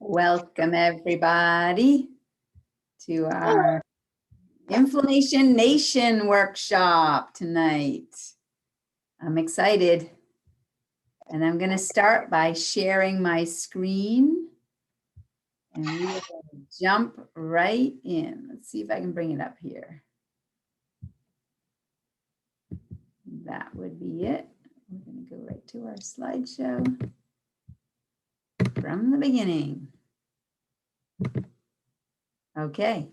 Welcome everybody to our Inflammation Nation workshop tonight. I'm excited, and I'm going to start by sharing my screen, and we will jump right in. Let's see if I can bring it up here. That would be it. We're going to go right to our slideshow from the beginning. Okay.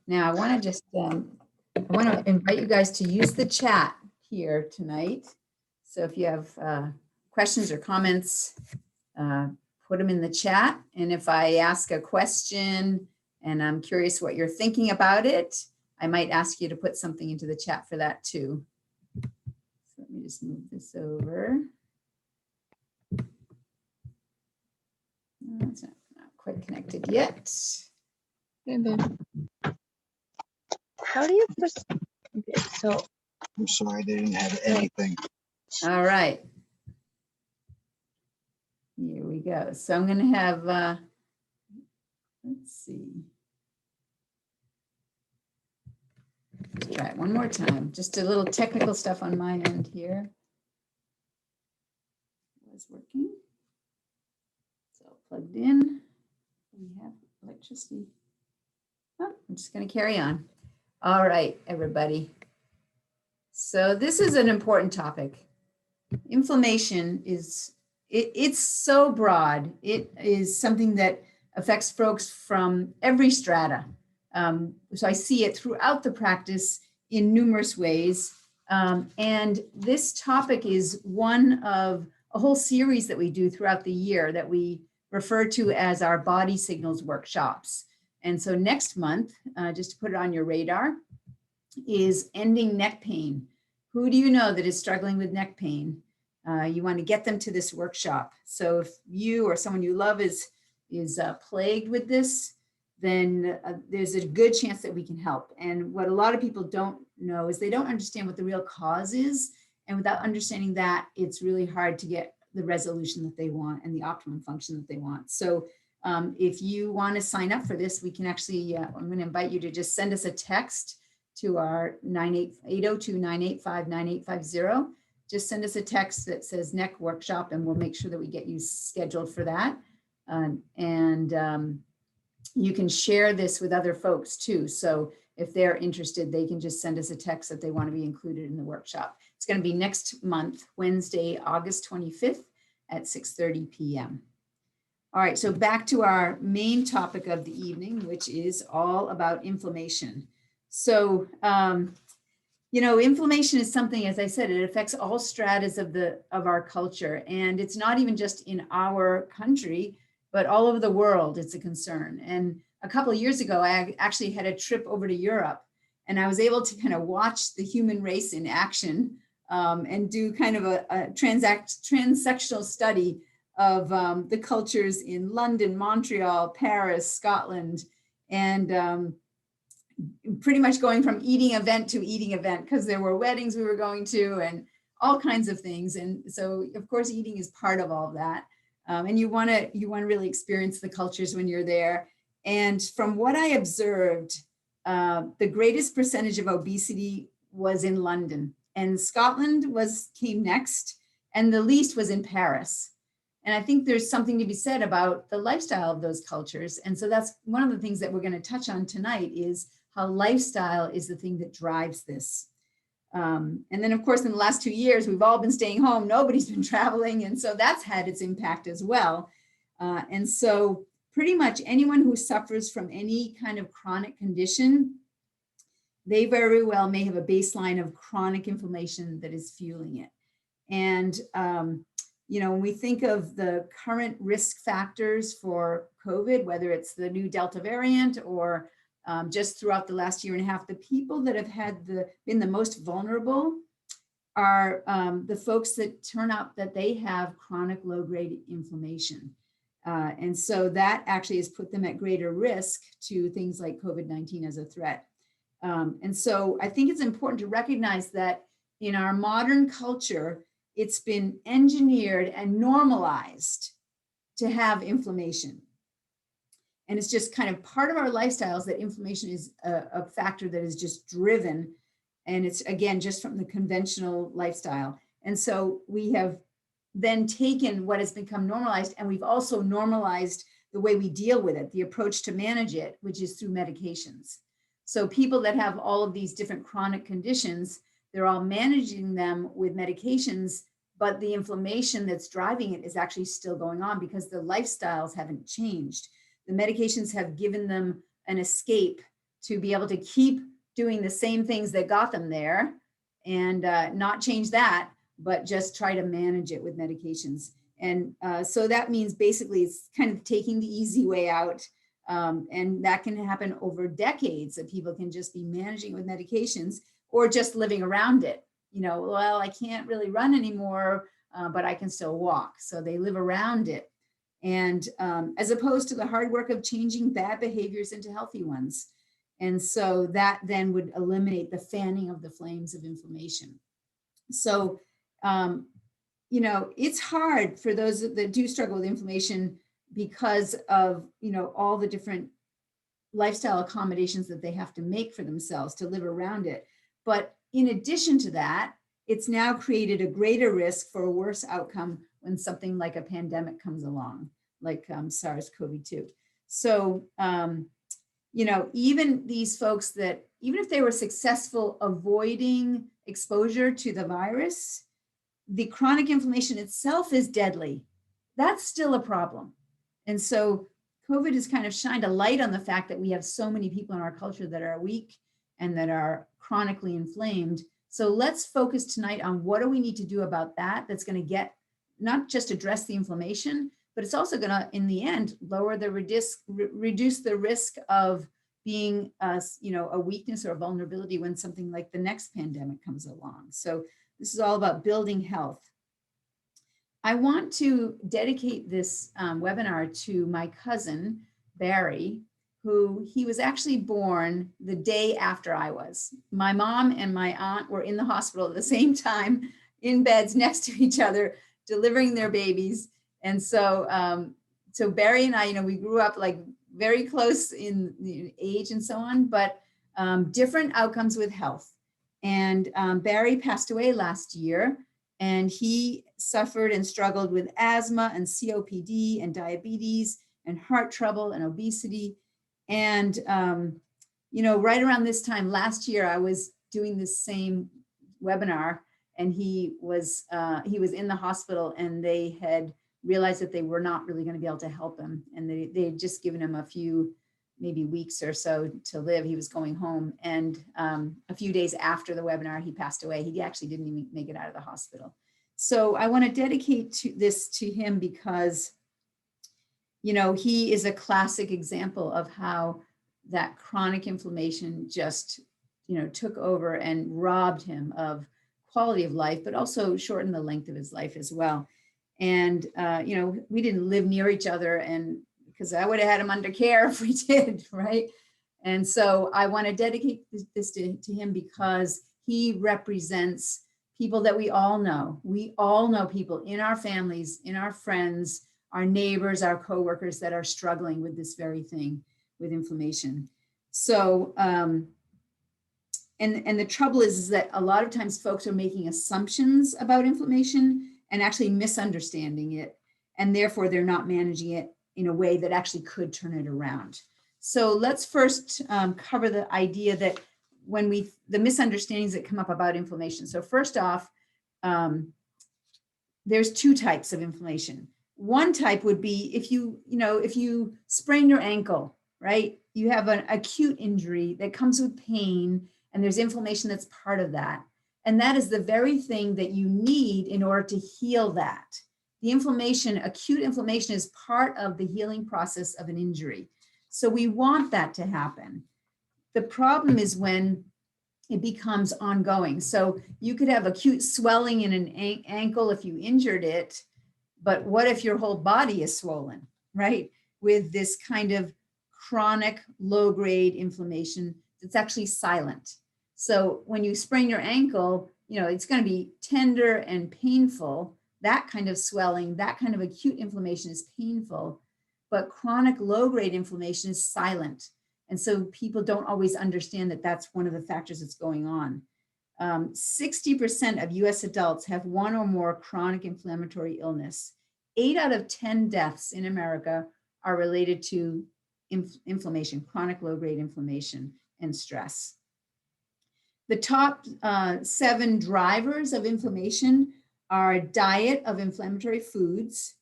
Now I want to just invite you guys to use the chat here tonight. So if you have questions or comments, put them in the chat. And if I ask a question and I'm curious what you're thinking about it, I might ask you to put something into the chat for that too. So let me just move this over. It's not quite connected yet. And then, how do you push? Okay, so I'm sorry, they didn't have anything. All right. Here we go. So I'm going to have, let's see. Let's try it one more time. Just a little technical stuff on my end here. It was working. So plugged in. We have electricity. Oh, I'm just going to carry on. All right, everybody. So this is an important topic. Inflammation is, it's so broad. It is something that affects folks from every strata. So I see it throughout the practice in numerous ways. And this topic is one of a whole series that we do throughout the year that we refer to as our body signals workshops. And so next month, just to put it on your radar, is ending neck pain. Who do you know that is struggling with neck pain? You want to get them to this workshop. So if you or someone you love is plagued with this, then there's a good chance that we can help. And what a lot of people don't know is they don't understand what the real cause is. And without understanding that, it's really hard to get the resolution that they want and the optimum function that they want. So if you want to sign up for this, we can actually, I'm going to invite you to just send us a text to our 802-985-9850. Just send us a text that says neck workshop, and we'll make sure that we get you scheduled for that. You can share this with other folks too. So if they're interested, they can just send us a text that they want to be included in the workshop. It's going to be next month, Wednesday, August 25th at 6:30 p.m. All right, so back to our main topic of the evening, which is all about inflammation. So, you know, inflammation is something, as I said, it affects all stratas of our culture, and it's not even just in our country, but all over the world. It's a concern. And a couple of years ago, I actually had a trip over to Europe, and I was able to kind of watch the human race in action and do kind of a transsectional study of the cultures in London, Montreal, Paris, Scotland, and pretty much going from eating event to eating event, because there were weddings we were going to and all kinds of things. And so, of course, eating is part of all of that. And you want to really experience the cultures when you're there. And from what I observed, the greatest percentage of obesity was in London, and Scotland came next, and the least was in Paris. And I think there's something to be said about the lifestyle of those cultures. And so that's one of the things that we're going to touch on tonight, is how lifestyle is the thing that drives this. And then, of course, in the last 2 years, we've all been staying home. Nobody's been traveling. And so that's had its impact as well. And so pretty much anyone who suffers from any kind of chronic condition, they very well may have a baseline of chronic inflammation that is fueling it. And, you know, when we think of the current risk factors for COVID, whether it's the new Delta variant or just throughout the last year and a half, the people that have been the most vulnerable are the folks that turn out that they have chronic low-grade inflammation. And so that actually has put them at greater risk to things like COVID-19 as a threat. And so I think it's important to recognize that in our modern culture, it's been engineered and normalized to have inflammation. And it's just kind of part of our lifestyles that inflammation is a factor that is just driven. And it's, again, just from the conventional lifestyle. And so we have then taken what has become normalized, and we've also normalized the way we deal with it, the approach to manage it, which is through medications. So people that have all of these different chronic conditions, they're all managing them with medications, but the inflammation that's driving it is actually still going on because the lifestyles haven't changed. The medications have given them an escape to be able to keep doing the same things that got them there and not change that, but just try to manage it with medications. And so that means basically it's kind of taking the easy way out. And that can happen over decades, that people can just be managing with medications or just living around it. You know, well, I can't really run anymore, but I can still walk. So they live around it. And as opposed to the hard work of changing bad behaviors into healthy ones. And so that then would eliminate the fanning of the flames of inflammation. So, you know, it's hard for those that do struggle with inflammation because of, you know, all the different lifestyle accommodations that they have to make for themselves to live around it. But in addition to that, it's now created a greater risk for a worse outcome when something like a pandemic comes along, like SARS-CoV-2. So, you know, even these folks that, even if they were successful avoiding exposure to the virus, the chronic inflammation itself is deadly. That's still a problem. And so COVID has kind of shined a light on the fact that we have so many people in our culture that are weak and that are chronically inflamed. So let's focus tonight on what do we need to do about that, that's going to get, not just address the inflammation, but it's also going to, in the end, lower the reduce the risk of being, you know, a weakness or a vulnerability when something like the next pandemic comes along. So this is all about building health. I want to dedicate this webinar to my cousin, Barry, who he was actually born the day after I was. My mom and my aunt were in the hospital at the same time, in beds next to each other, delivering their babies. And so, so Barry and I, you know, we grew up like very close in the age and so on, but different outcomes with health. And Barry passed away last year, and he suffered and struggled with asthma and COPD and diabetes and heart trouble and obesity. And, you know, right around this time last year, I was doing this same webinar, and he was in the hospital, and they had realized that they were not really going to be able to help him. And they had just given him a few, maybe weeks or so to live. He was going home. And a few days after the webinar, he passed away. He actually didn't even make it out of the hospital. So I want to dedicate this to him because, you know, he is a classic example of how that chronic inflammation just, you know, took over and robbed him of quality of life, but also shortened the length of his life as well. And, you know, we didn't live near each other, and because I would have had him under care if we did, right? And so I want to dedicate this to him because he represents people that we all know. We all know people in our families, in our friends, our neighbors, our coworkers that are struggling with this very thing, with inflammation. So, and the trouble is that a lot of times folks are making assumptions about inflammation and actually misunderstanding it, and therefore they're not managing it in a way that actually could turn it around. So let's first cover the idea that when the misunderstandings that come up about inflammation. So first off, there's two types of inflammation. One type would be if you sprain your ankle, right? You have an acute injury that comes with pain, and there's inflammation that's part of that. And that is the very thing that you need in order to heal that. The inflammation, acute inflammation, is part of the healing process of an injury. So we want that to happen. The problem is when it becomes ongoing. So you could have acute swelling in an ankle if you injured it, but what if your whole body is swollen, right? With this kind of chronic low-grade inflammation that's actually silent. So when you sprain your ankle, you know, it's going to be tender and painful. That kind of swelling, that kind of acute inflammation is painful. but chronic low-grade inflammation is silent. And so people don't always understand that that's one of the factors that's going on. 60% of US adults have one or more chronic inflammatory illness. 8 out of 10 deaths in America are related to inflammation, chronic low-grade inflammation and stress. The top 7 drivers of inflammation are a diet of inflammatory foods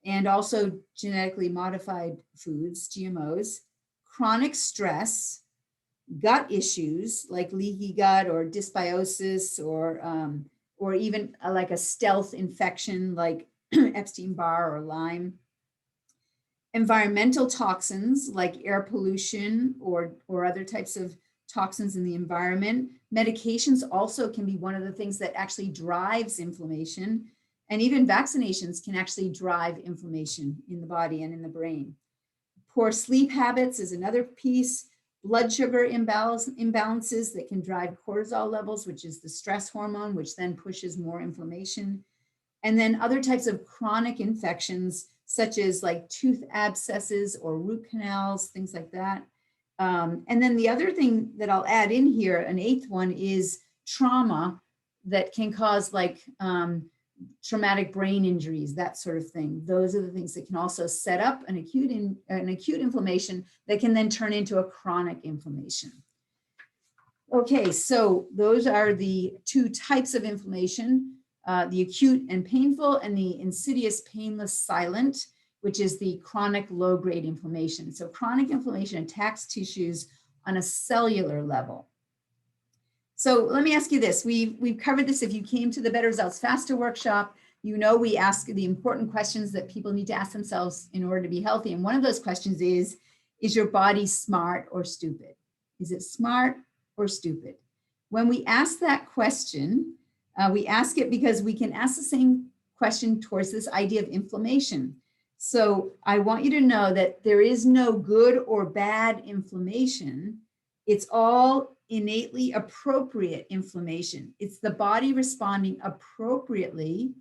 and also genetically modified foods, GMOs, chronic stress, gut issues like leaky gut or dysbiosis or even like a stealth infection like Epstein-Barr or Lyme, environmental toxins like air pollution or other types of toxins in the environment. Medications also can be one of the things that actually drives inflammation, and even vaccinations can actually drive inflammation in the body and in the brain. Poor sleep habits is another piece. Blood sugar imbalances that can drive cortisol levels, which is the stress hormone, which then pushes more inflammation. And then other types of chronic infections, such as like tooth abscesses or root canals, things like that. And then the other thing that I'll add in here, an 8th one, is trauma that can cause like traumatic brain injuries, that sort of thing. Those are the things that can also set up an acute inflammation that can then turn into a chronic inflammation. Okay, so those are the 2 types of inflammation, the acute and painful, and the insidious, painless, silent, which is the chronic low-grade inflammation. So chronic inflammation attacks tissues on a cellular level. So let me ask you this. We've covered this. If you came to the Better Results Faster workshop, you know we ask the important questions that people need to ask themselves in order to be healthy. And one of those questions is your body smart or stupid? Is it smart or stupid? When we ask that question, we ask it because we can ask the same question towards this idea of inflammation. So I want you to know that there is no good or bad inflammation. It's all innately appropriate inflammation. It's the body responding appropriately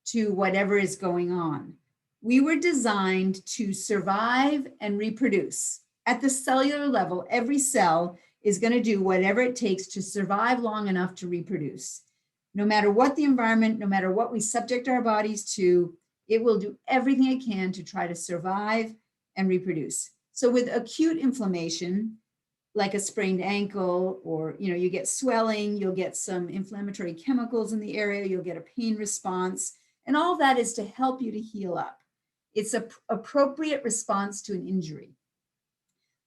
to whatever is going on. We were designed to survive and reproduce. At the cellular level, every cell is going to do whatever it takes to survive long enough to reproduce. No matter what the environment, no matter what we subject our bodies to, it will do everything it can to try to survive and reproduce. So with acute inflammation, like a sprained ankle, or you get swelling, you'll get some inflammatory chemicals in the area, you'll get a pain response, and all of that is to help you to heal up. It's an appropriate response to an injury.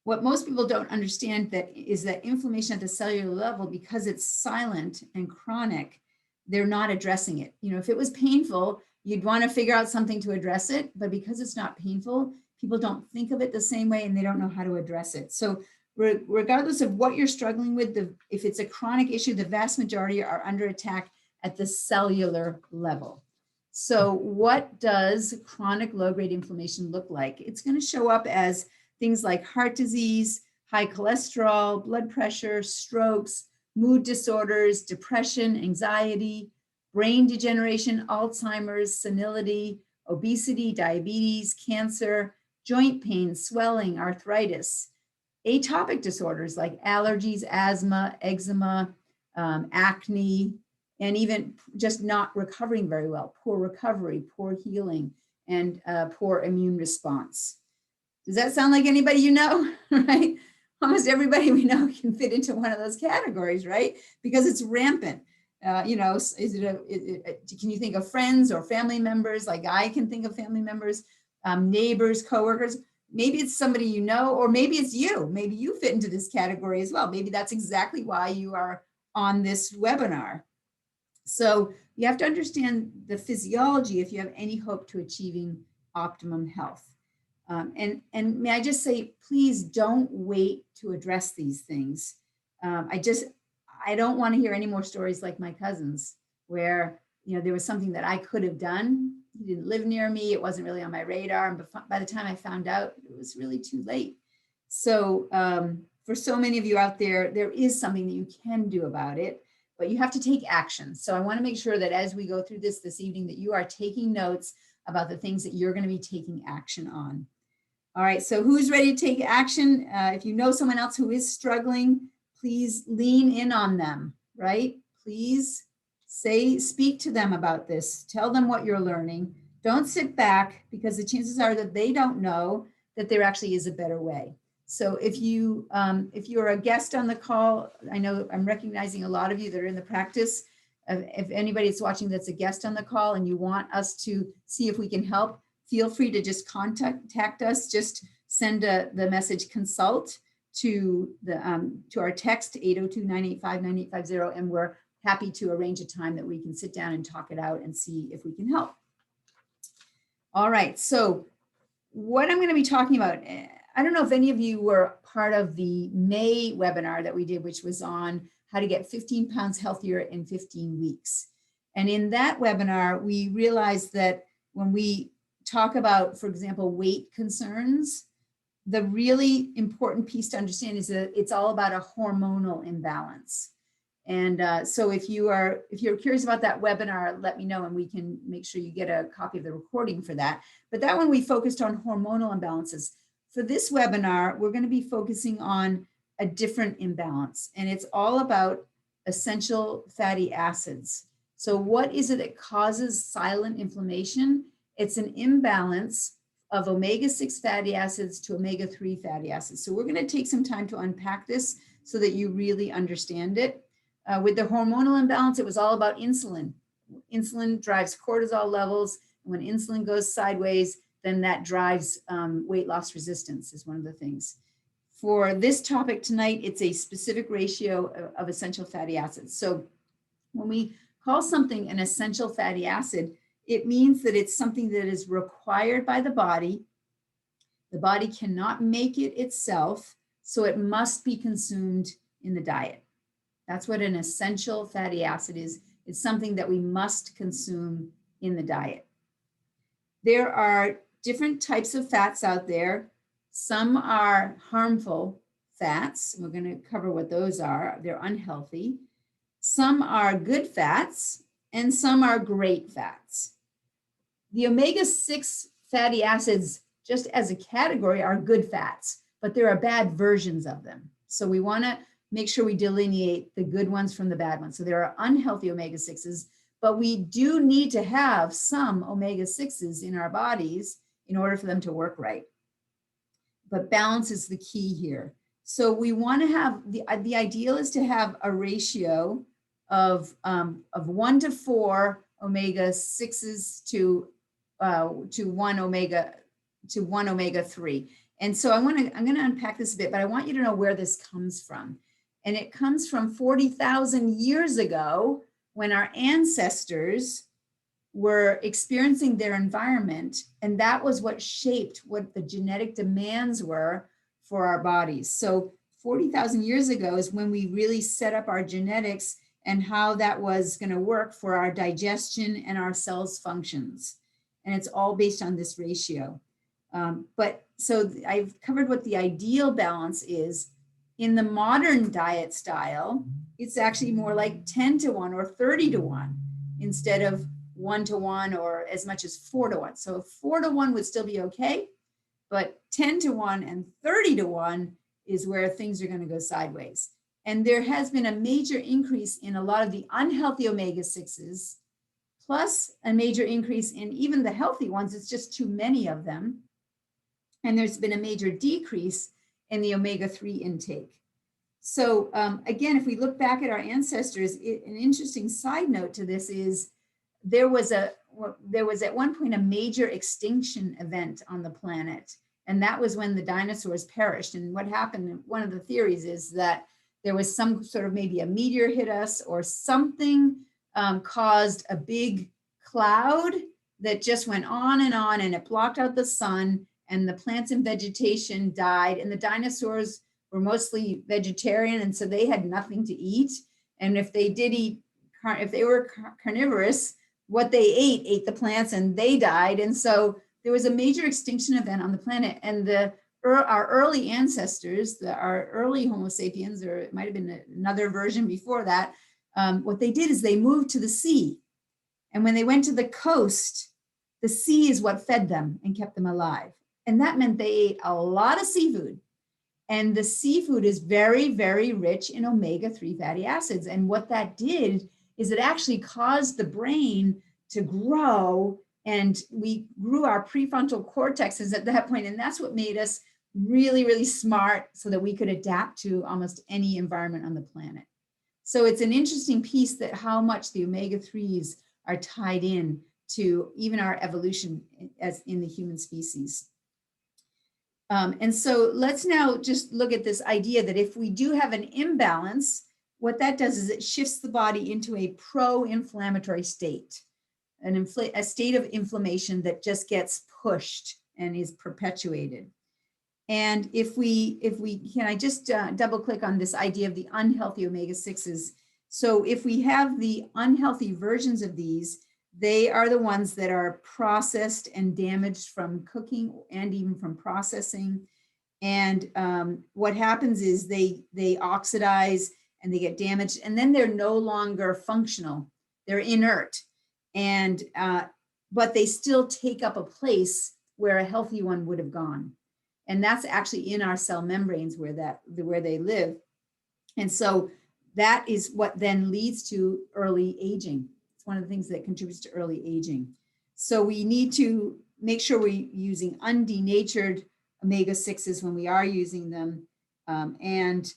What most people don't understand is that inflammation at the cellular level, because it's silent and chronic, they're not addressing it. If it was painful, you'd want to figure out something to address it, but because it's not painful, people don't think of it the same way and they don't know how to address it. So regardless of what you're struggling with, if it's a chronic issue, the vast majority are under attack at the cellular level. So what does chronic low-grade inflammation look like? It's going to show up as things like heart disease, high cholesterol, blood pressure, strokes, mood disorders, depression, anxiety, brain degeneration, Alzheimer's, senility, obesity, diabetes, cancer, joint pain, swelling, arthritis, atopic disorders like allergies, asthma, eczema, acne, and even just not recovering very well, poor recovery, poor healing, and poor immune response. Does that sound like anybody you know, right? Almost everybody we know can fit into one of those categories, right? Because it's rampant. Can you think of friends or family members? Like I can think of family members, neighbors, coworkers. Maybe it's somebody you know, or maybe it's you. Maybe you fit into this category as well. Maybe that's exactly why you are on this webinar. So you have to understand the physiology if you have any hope to achieving optimum health. And may I just say, please don't wait to address these things. I don't want to hear any more stories like my cousin's, where there was something that I could have done. He didn't live near me. It wasn't really on my radar. And by the time I found out, it was really too late. So for so many of you out there, there is something that you can do about it, but you have to take action. So I want to make sure that as we go through this evening, that you are taking notes about the things that you're going to be taking action on. All right, so who's ready to take action? If you know someone else who is struggling, please lean in on them, right? Please speak to them about this. Tell them what you're learning. Don't sit back, because the chances are that they don't know that there actually is a better way. So if you're a guest on the call, I know I'm recognizing a lot of you that are in the practice. If anybody's watching that's a guest on the call and you want us to see if we can help, feel free to just contact us. Just send the message consult to our text 802-985-9850, and we're happy to arrange a time that we can sit down and talk it out and see if we can help. All right, so what I'm going to be talking about, I don't know if any of you were part of the May webinar that we did, which was on how to get 15 pounds healthier in 15 weeks. And in that webinar, we realized that when we talk about, for example, weight concerns, the really important piece to understand is that it's all about a hormonal imbalance. And so if you're curious about that webinar, let me know and we can make sure you get a copy of the recording for that. But that one we focused on hormonal imbalances. For this webinar, we're going to be focusing on a different imbalance, and it's all about essential fatty acids. So what is it that causes silent inflammation? It's an imbalance of omega-6 fatty acids to omega-3 fatty acids. So we're going to take some time to unpack this so that you really understand it. With the hormonal imbalance, it was all about insulin. Insulin drives cortisol levels. When insulin goes sideways, then that drives weight loss resistance is one of the things. For this topic tonight, it's a specific ratio of essential fatty acids. So when we call something an essential fatty acid, it means that it's something that is required by the body. The body cannot make it itself, so it must be consumed in the diet. That's what an essential fatty acid is. It's something that we must consume in the diet. There are different types of fats out there. Some are harmful fats. We're going to cover what those are. They're unhealthy. Some are good fats, and some are great fats. The omega-6 fatty acids, just as a category, are good fats, but there are bad versions of them. So we want to make sure we delineate the good ones from the bad ones. So there are unhealthy omega-6s, but we do need to have some omega-6s in our bodies in order for them to work right. But balance is the key here. So we want to have, the ideal is to have a ratio of 1 to 4 omega-6s to 1 omega-3. And so I'm going to unpack this a bit, but I want you to know where this comes from. And it comes from 40,000 years ago, when our ancestors were experiencing their environment, and that was what shaped what the genetic demands were for our bodies. So 40,000 years ago is when we really set up our genetics and how that was going to work for our digestion and our cells' functions. And it's all based on this ratio. But so I've covered what the ideal balance is. In the modern diet style, it's actually more like 10 to 1 or 30 to 1 instead of 1 to 1 or as much as 4 to 1. So 4 to 1 would still be okay, but 10 to 1 and 30 to 1 is where things are going to go sideways. And there has been a major increase in a lot of the unhealthy omega-6s, plus a major increase in even the healthy ones. It's just too many of them. And there's been a major decrease in the omega-3 intake. So again, if we look back at our ancestors, an interesting side note to this is there was at one point a major extinction event on the planet. And that was when the dinosaurs perished. And what happened, one of the theories is that there was some sort of maybe a meteor hit us or something caused a big cloud that just went on and it blocked out the sun, and the plants and vegetation died, and the dinosaurs were mostly vegetarian, and so they had nothing to eat. And if they did eat, if they were carnivorous, what they ate the plants and they died. And so there was a major extinction event on the planet, and our early ancestors, our early Homo sapiens, or it might have been another version before that, what they did is they moved to the sea. And when they went to the coast, the sea is what fed them and kept them alive. And that meant they ate a lot of seafood. And the seafood is very, very rich in omega-3 fatty acids. And what that did is it actually caused the brain to grow, and we grew our prefrontal cortexes at that point. And that's what made us really, really smart so that we could adapt to almost any environment on the planet. So it's an interesting piece that how much the omega-3s are tied in to even our evolution as in the human species. And so let's now just look at this idea that if we do have an imbalance, what that does is it shifts the body into a pro-inflammatory state, a state of inflammation that just gets pushed and is perpetuated. And if we can I just double click on this idea of the unhealthy omega-6s. So if we have the unhealthy versions of these, they are the ones that are processed and damaged from cooking and even from processing. And what happens is they oxidize and they get damaged, and then they're no longer functional. They're inert, and but they still take up a place where a healthy one would have gone. And that's actually in our cell membranes where they live. And so that is what then leads to early aging. One of the things that contributes to early aging. So we need to make sure we're using undenatured omega-6s when we are using them. And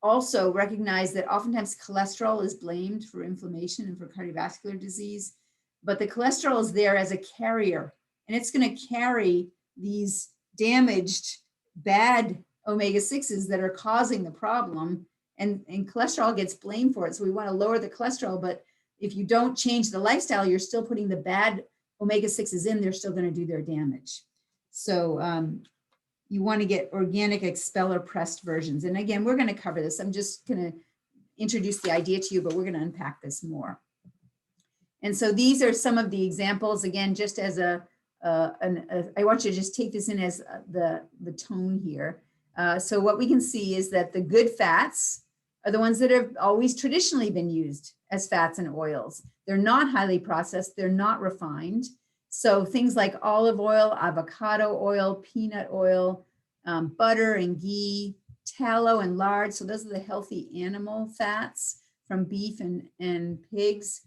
also recognize that oftentimes cholesterol is blamed for inflammation and for cardiovascular disease, but the cholesterol is there as a carrier, and it's going to carry these damaged, bad omega-6s that are causing the problem, and cholesterol gets blamed for it. So we want to lower the cholesterol, but if you don't change the lifestyle, you're still putting the bad omega-6s in, they're still going to do their damage. So you want to get organic expeller pressed versions. And again, we're going to cover this. I'm just going to introduce the idea to you, but we're going to unpack this more. And so these are some of the examples, again, just as I want you to just take this in as the tone here. So what we can see is that the good fats are the ones that have always traditionally been used as fats and oils. They're not highly processed, they're not refined. So things like olive oil, avocado oil, peanut oil, butter and ghee, tallow and lard. So those are the healthy animal fats from beef and pigs.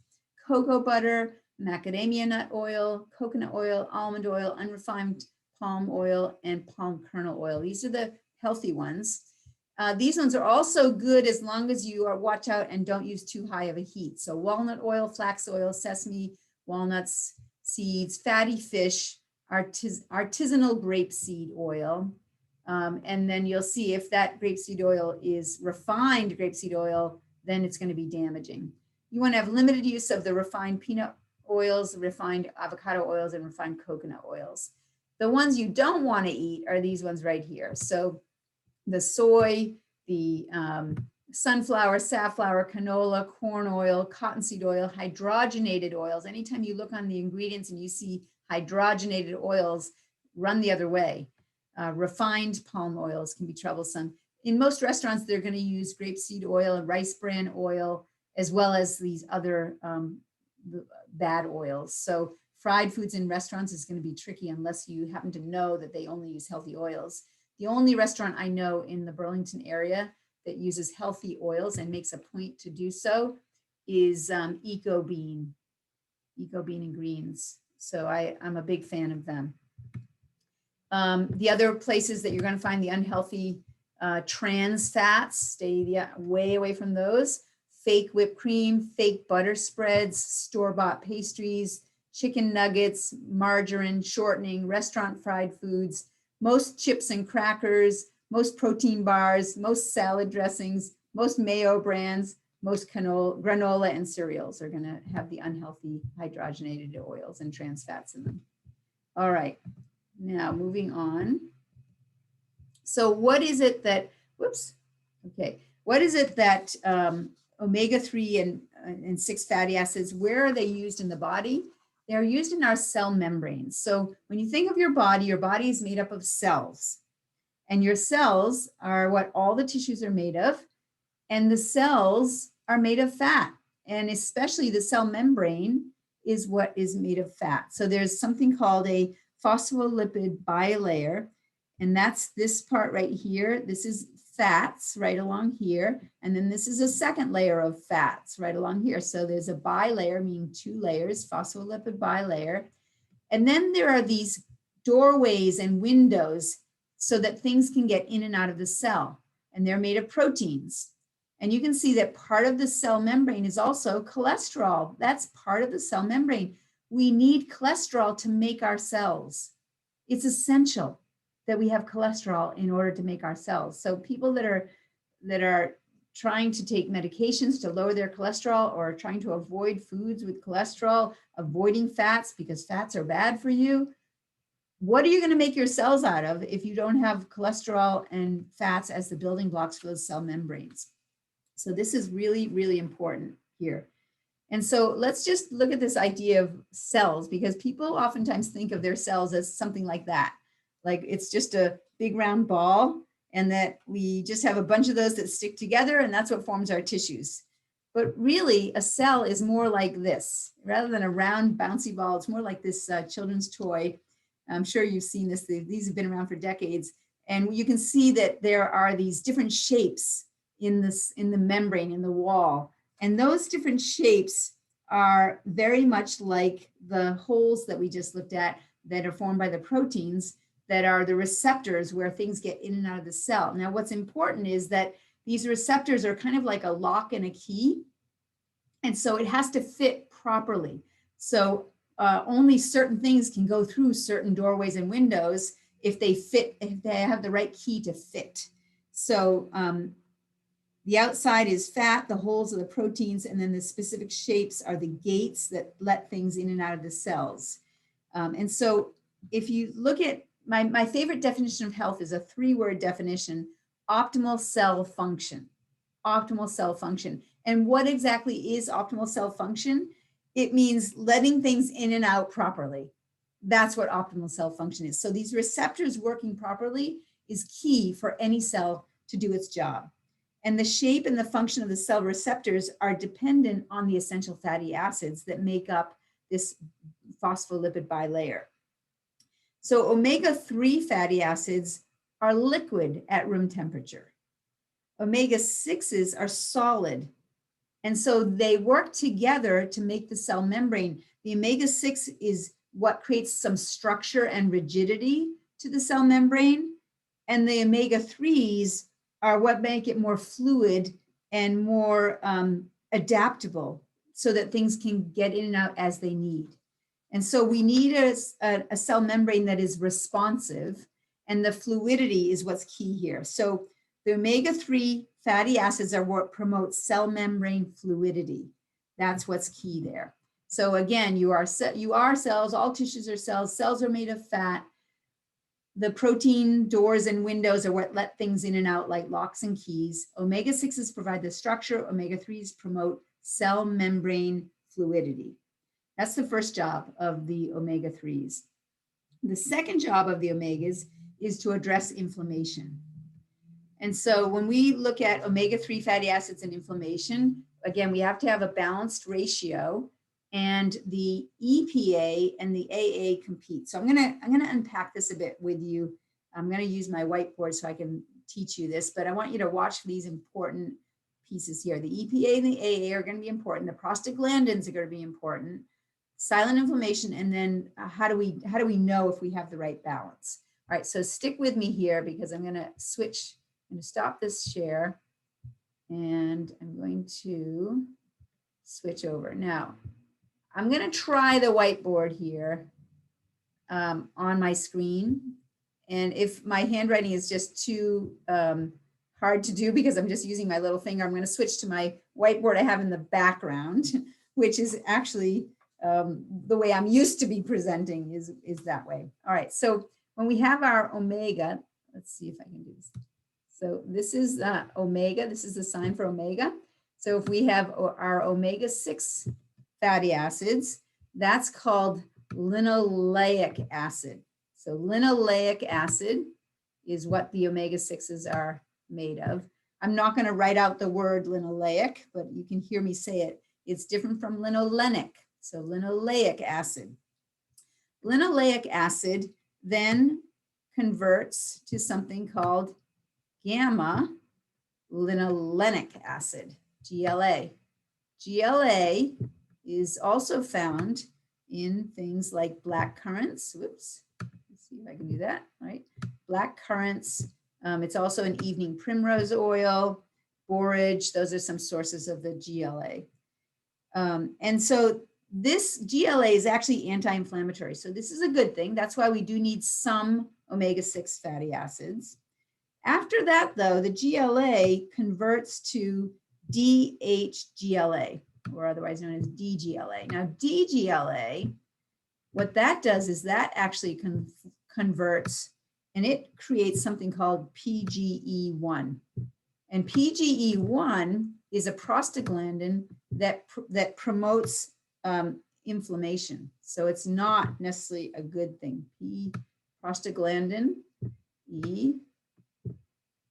Cocoa butter, macadamia nut oil, coconut oil, almond oil, unrefined palm oil, and palm kernel oil. These are the healthy ones. These ones are also good as long as you watch out and don't use too high of a heat. So walnut oil, flax oil, sesame, walnuts, seeds, fatty fish, artisanal grapeseed oil. And then you'll see if that grapeseed oil is refined grapeseed oil, then it's going to be damaging. You want to have limited use of the refined peanut oils, refined avocado oils, and refined coconut oils. The ones you don't want to eat are these ones right here. So the soy, the sunflower, safflower, canola, corn oil, cottonseed oil, hydrogenated oils. Anytime you look on the ingredients and you see hydrogenated oils, run the other way. Refined palm oils can be troublesome. In most restaurants, they're going to use grapeseed oil and rice bran oil, as well as these other bad oils. So fried foods in restaurants is going to be tricky unless you happen to know that they only use healthy oils. The only restaurant I know in the Burlington area that uses healthy oils and makes a point to do so is Eco Bean and Greens. So I'm a big fan of them. The other places that you're going to find the unhealthy trans fats, stay way away from those. Fake whipped cream, fake butter spreads, store-bought pastries, chicken nuggets, margarine, shortening, restaurant fried foods, most chips and crackers, most protein bars, most salad dressings, most mayo brands, most granola and cereals are going to have the unhealthy hydrogenated oils and trans fats in them. All right, now moving on. So what is it that, what is it that omega-3 and 6 fatty acids, where are they used in the body? They're used in our cell membranes. So when you think of your body is made up of cells. And your cells are what all the tissues are made of. And the cells are made of fat. And especially the cell membrane is what is made of fat. So there's something called a phospholipid bilayer. And that's this part right here. This is fats right along here. And then this is a second layer of fats right along here. So there's a bilayer, meaning 2 layers, phospholipid bilayer. And then there are these doorways and windows so that things can get in and out of the cell. And they're made of proteins. And you can see that part of the cell membrane is also cholesterol. That's part of the cell membrane. We need cholesterol to make our cells. It's essential that we have cholesterol in order to make our cells. So people that are trying to take medications to lower their cholesterol or trying to avoid foods with cholesterol, avoiding fats because fats are bad for you, what are you going to make your cells out of if you don't have cholesterol and fats as the building blocks for those cell membranes? So this is really, really important here. And so let's just look at this idea of cells, because people oftentimes think of their cells as something like that. Like it's just a big round ball and that we just have a bunch of those that stick together and that's what forms our tissues. But really a cell is more like this. Rather than a round bouncy ball, it's more like this children's toy. I'm sure you've seen this. These have been around for decades. And you can see that there are these different shapes in the membrane, in the wall. And those different shapes are very much like the holes that we just looked at that are formed by the proteins that are the receptors where things get in and out of the cell. Now, what's important is that these receptors are kind of like a lock and a key. And so it has to fit properly. So only certain things can go through certain doorways and windows if they have the right key to fit. So the outside is fat, the holes are the proteins, and then the specific shapes are the gates that let things in and out of the cells. And so if you look at my favorite definition of health is a 3-word definition: optimal cell function. Optimal cell function. And what exactly is optimal cell function? It means letting things in and out properly. That's what optimal cell function is. So these receptors working properly is key for any cell to do its job. And the shape and the function of the cell receptors are dependent on the essential fatty acids that make up this phospholipid bilayer. So omega-3 fatty acids are liquid at room temperature. Omega-6s are solid. And so they work together to make the cell membrane. The omega-6 is what creates some structure and rigidity to the cell membrane. And the omega-3s are what make it more fluid and more adaptable so that things can get in and out as they need. And so we need a cell membrane that is responsive, and the fluidity is what's key here. So the omega-3 fatty acids are what promote cell membrane fluidity. That's what's key there. So again, you are cells, all tissues are cells. Cells are made of fat. The protein doors and windows are what let things in and out like locks and keys. Omega-6s provide the structure. Omega-3s promote cell membrane fluidity. That's the first job of the omega-3s. The second job of the omegas is to address inflammation. And so when we look at omega-3 fatty acids and inflammation, again, we have to have a balanced ratio, and the EPA and the AA compete. So I'm gonna unpack this a bit with you. I'm gonna use my whiteboard so I can teach you this, but I want you to watch these important pieces here. The EPA and the AA are gonna be important. The prostaglandins are gonna be important. Silent inflammation, and then how do we know if we have the right balance? All right, so stick with me here because I'm gonna switch. I'm gonna stop this share and I'm going to switch over. Now, I'm gonna try the whiteboard here on my screen. And if my handwriting is just too hard to do because I'm just using my little finger, I'm gonna switch to my whiteboard I have in the background, which is actually the way I'm used to be presenting is that way. All right, so when we have our omega, let's see if I can do this. So this is omega, this is the sign for omega. So if we have our omega-6 fatty acids, that's called linoleic acid. So linoleic acid is what the omega-6s are made of. I'm not gonna write out the word linoleic, but you can hear me say it. It's different from linolenic. So linoleic acid. Linoleic acid then converts to something called gamma linolenic acid, GLA. GLA is also found in things like black currants. Whoops, let's see if I can do that, right? Black currants. It's also in evening primrose oil, borage. Those are some sources of the GLA. And so this GLA is actually anti-inflammatory. So this is a good thing. That's why we do need some omega-6 fatty acids. After that, though, the GLA converts to DHGLA, or otherwise known as DGLA. Now, DGLA, what that does is that actually converts, and it creates something called PGE1. And PGE1 is a prostaglandin that promotes inflammation. So it's not necessarily a good thing. Prostaglandin E,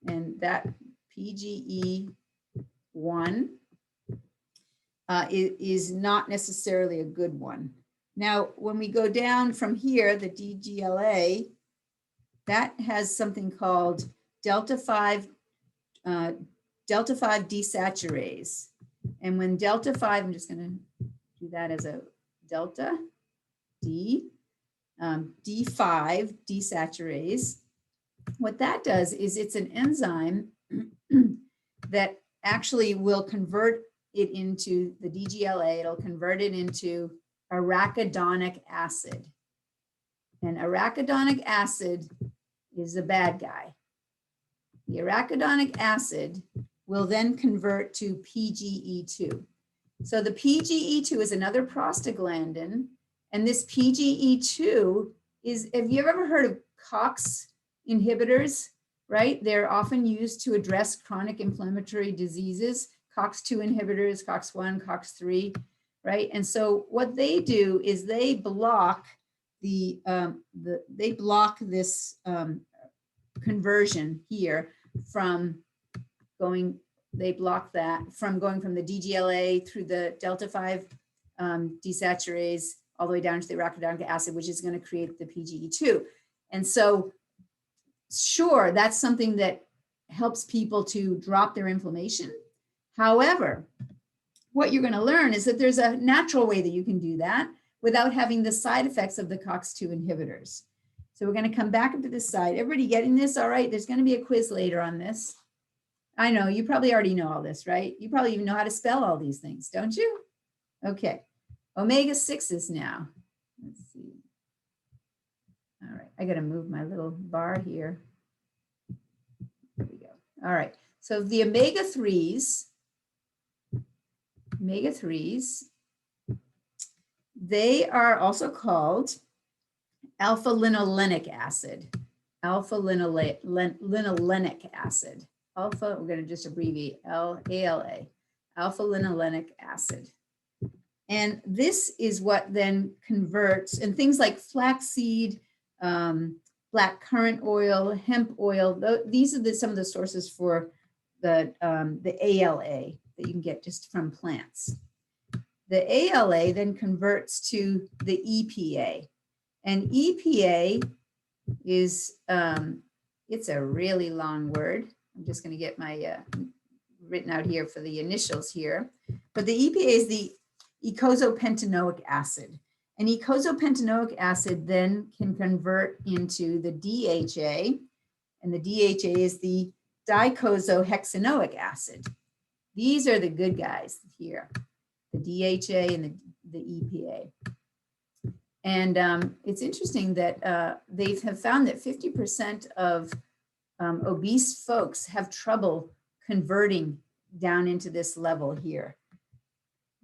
and that PGE1 is not necessarily a good one. Now, when we go down from here, the DGLA, that has something called delta 5 desaturase. And when delta 5, I'm just going to do that as a delta D, D5 desaturase. What that does is it's an enzyme that actually will convert it into the DGLA. It'll convert it into arachidonic acid. And arachidonic acid is a bad guy. The arachidonic acid will then convert to PGE2. So the PGE2 is another prostaglandin. And this PGE2 is, have you ever heard of COX inhibitors, right? They're often used to address chronic inflammatory diseases, COX-2 inhibitors, COX-1, COX-3, right? And so what they do is they block this conversion here from going, they block that from going from the DGLA through the delta 5 desaturase all the way down to the arachidonic acid, which is going to create the PGE2. And so sure, that's something that helps people to drop their inflammation. However, what you're going to learn is that there's a natural way that you can do that without having the side effects of the COX-2 inhibitors. So we're going to come back up to this side. Everybody getting this? All right, there's going to be a quiz later on this. I know, you probably already know all this, right? You probably even know how to spell all these things, don't you? Okay, omega-6s now. Let's see. All right, I got to move my little bar here. There we go. All right, so the omega-3s, they are also called alpha-linolenic acid. Alpha-linolenic acid. Alpha, we're going to just abbreviate ALA, alpha-linolenic acid. And this is what then converts, and things like flaxseed, black currant oil, hemp oil, these are some of the sources for the ALA that you can get just from plants. The ALA then converts to the EPA. And EPA is, it's a really long word. I'm just going to get my written out here for the initials here. But the EPA is the eicosapentaenoic acid. And eicosapentaenoic acid then can convert into the DHA, and the DHA is the dicosohexanoic acid. These are the good guys here, the DHA and the EPA. And it's interesting that they have found that 50% of obese folks have trouble converting down into this level here.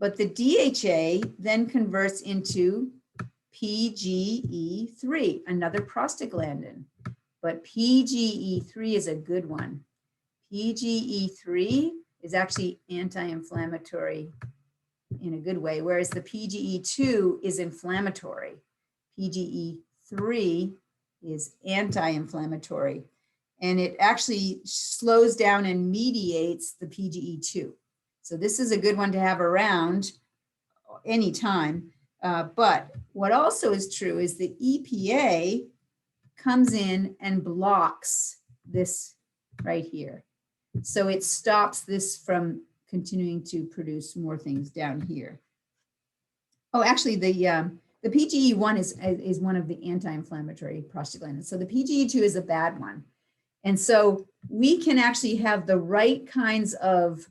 But the DHA then converts into PGE3, another prostaglandin. But PGE3 is a good one. PGE3 is actually anti-inflammatory in a good way, whereas the PGE2 is inflammatory. PGE3 is anti-inflammatory, and it actually slows down and mediates the PGE2. So this is a good one to have around anytime. But what also is true is the EPA comes in and blocks this right here. So it stops this from continuing to produce more things down here. Oh, actually, the PGE1 is one of the anti-inflammatory prostaglandins. So the PGE2 is a bad one. And so we can actually have the right kinds of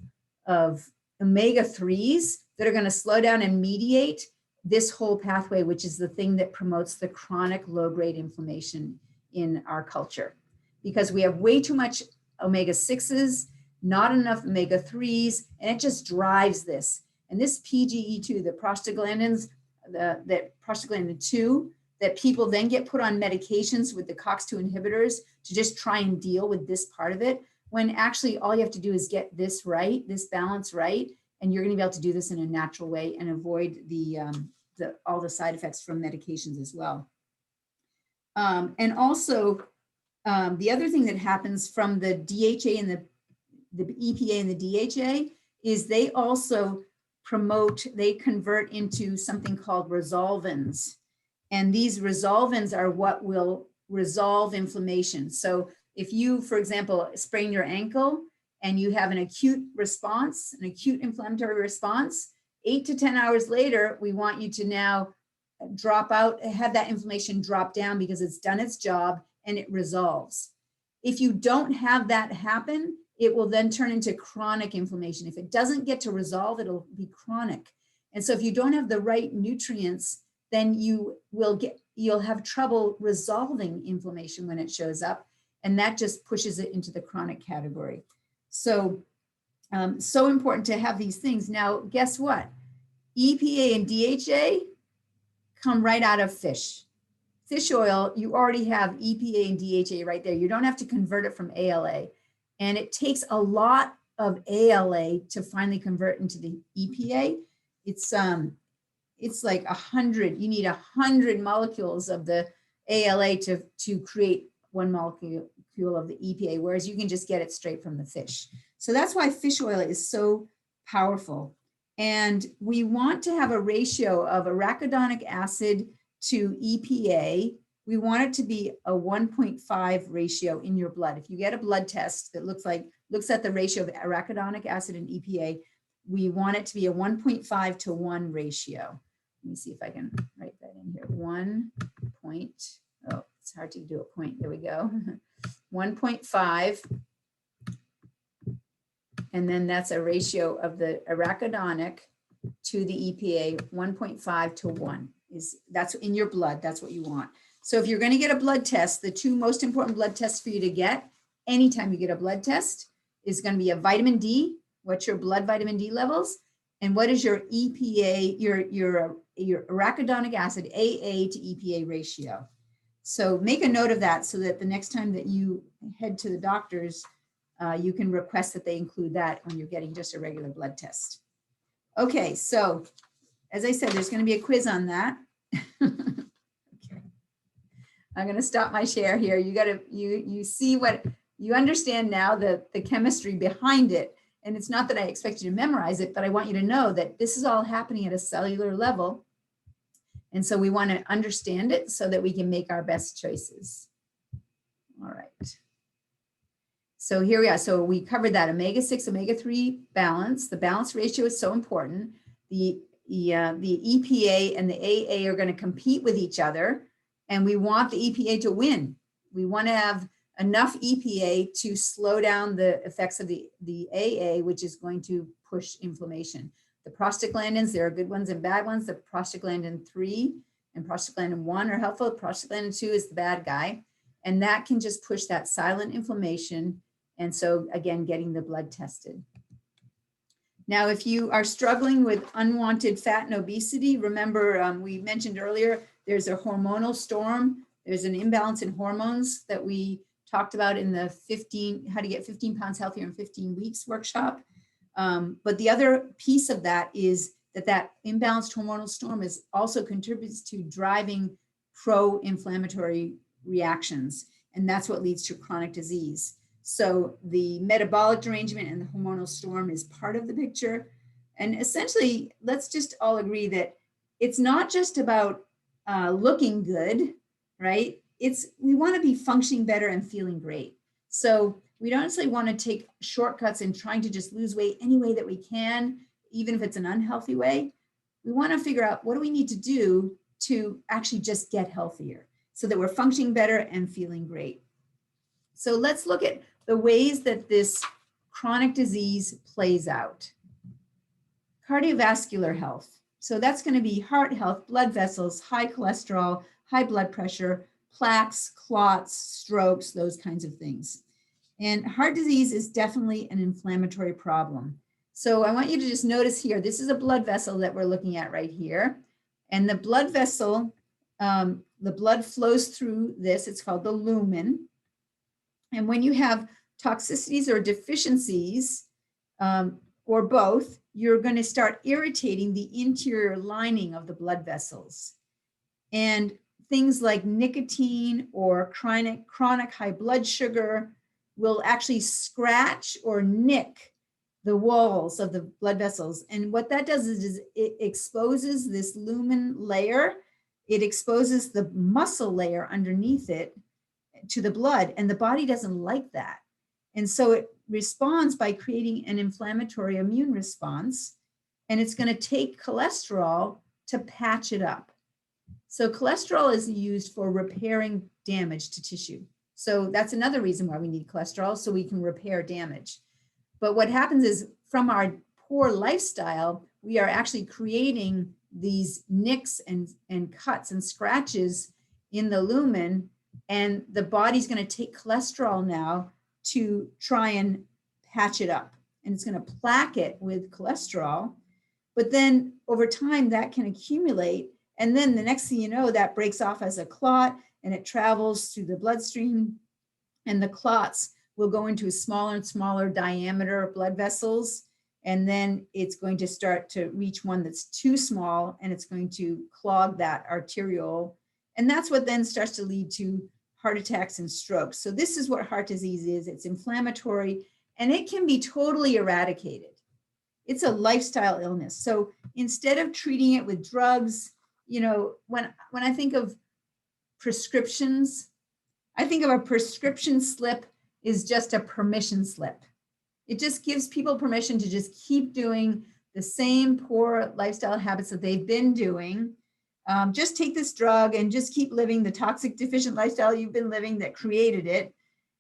omega-3s that are going to slow down and mediate this whole pathway, which is the thing that promotes the chronic low-grade inflammation in our culture. Because we have way too much omega-6s, not enough omega-3s, and it just drives this. And this PGE2, the prostaglandins, that prostaglandin 2, that people then get put on medications with the COX-2 inhibitors to just try and deal with this part of it, when actually all you have to do is get this right, this balance right, and you're going to be able to do this in a natural way and avoid all the side effects from medications as well. And also, the other thing that happens from the DHA and the EPA and the DHA is they also they convert into something called resolvins. And these resolvins are what will resolve inflammation. So if you, for example, sprain your ankle and you have an acute response, an acute inflammatory response, 8 to 10 hours later, we want you to now drop out, have that inflammation drop down because it's done its job and it resolves. If you don't have that happen, it will then turn into chronic inflammation. If it doesn't get to resolve, it'll be chronic. And so if you don't have the right nutrients, then you'll have trouble resolving inflammation when it shows up. And that just pushes it into the chronic category. So, so important to have these things. Now, guess what? EPA and DHA come right out of fish. Fish oil, you already have EPA and DHA right there. You don't have to convert it from ALA. And it takes a lot of ALA to finally convert into the EPA. It's like 100, you need 100 molecules of the ALA to create one molecule of the EPA, whereas you can just get it straight from the fish. So that's why fish oil is so powerful. And we want to have a ratio of arachidonic acid to EPA. We want it to be a 1.5 ratio in your blood. If you get a blood test that looks at the ratio of arachidonic acid and EPA, we want it to be a 1.5 to 1 ratio. Let me see if I can write that in here. 1 point, oh, it's hard to do a point. There we go. 1.5. And then that's a ratio of the arachidonic to the EPA, 1.5 to 1. That's in your blood. That's what you want. So if you're going to get a blood test, the two most important blood tests for you to get anytime you get a blood test is going to be a vitamin D. What's your blood vitamin D levels? And what is your EPA, your arachidonic acid, AA to EPA ratio? So make a note of that so that the next time that you head to the doctors, you can request that they include that when you're getting just a regular blood test. Okay, so as I said, there's going to be a quiz on that. Okay. I'm going to stop my share here. You see what you understand now, the chemistry behind it. And it's not that I expect you to memorize it, but I want you to know that this is all happening at a cellular level. And so we want to understand it so that we can make our best choices. All right. So here we are. So we covered that omega-6, omega-3 balance. The balance ratio is so important. The EPA and the AA are going to compete with each other, and we want the EPA to win. We want to have enough EPA to slow down the effects of the AA, which is going to push inflammation. The prostaglandins, there are good ones and bad ones. The prostaglandin 3 and prostaglandin 1 are helpful. Prostaglandin 2 is the bad guy, and that can just push that silent inflammation. And so again, getting the blood tested. Now, if you are struggling with unwanted fat and obesity, remember we mentioned earlier, there's a hormonal storm. There's an imbalance in hormones that we talked about in the how to get 15 pounds healthier in 15 weeks workshop. But the other piece of that is that imbalanced hormonal storm also contributes to driving pro-inflammatory reactions. And that's what leads to chronic disease. So the metabolic derangement and the hormonal storm is part of the picture. And essentially, let's just all agree that it's not just about looking good, right? We want to be functioning better and feeling great. So we don't necessarily want to take shortcuts in trying to just lose weight any way that we can, even if it's an unhealthy way. We want to figure out what do we need to do to actually just get healthier so that we're functioning better and feeling great. So let's look at the ways that this chronic disease plays out. Cardiovascular health. So that's going to be heart health, blood vessels, high cholesterol, high blood pressure, plaques, clots, strokes, those kinds of things. And heart disease is definitely an inflammatory problem. So I want you to just notice here, this is a blood vessel that we're looking at right here. And the blood vessel, the blood flows through this, it's called the lumen. And when you have toxicities or deficiencies, or both, you're going to start irritating the interior lining of the blood vessels. And things like nicotine or chronic high blood sugar will actually scratch or nick the walls of the blood vessels. And what that does is it exposes this lumen layer. It exposes the muscle layer underneath it to the blood, and the body doesn't like that. And so it responds by creating an inflammatory immune response, and it's going to take cholesterol to patch it up. So cholesterol is used for repairing damage to tissue. So that's another reason why we need cholesterol, so we can repair damage. But what happens is from our poor lifestyle, we are actually creating these nicks and cuts and scratches in the lumen, and the body's going to take cholesterol now to try and patch it up. And it's going to plaque it with cholesterol. But then over time, that can accumulate. And then the next thing you know, that breaks off as a clot, and it travels through the bloodstream. And the clots will go into smaller and smaller diameter blood vessels. And then it's going to start to reach one that's too small, and it's going to clog that arteriole. And that's what then starts to lead to heart attacks and strokes. So this is what heart disease is. It's inflammatory, and it can be totally eradicated. It's a lifestyle illness. So instead of treating it with drugs, you know, when I think of prescriptions, I think of a prescription slip is just a permission slip. It just gives people permission to just keep doing the same poor lifestyle habits that they've been doing. Just take this drug and just keep living the toxic deficient lifestyle you've been living that created it.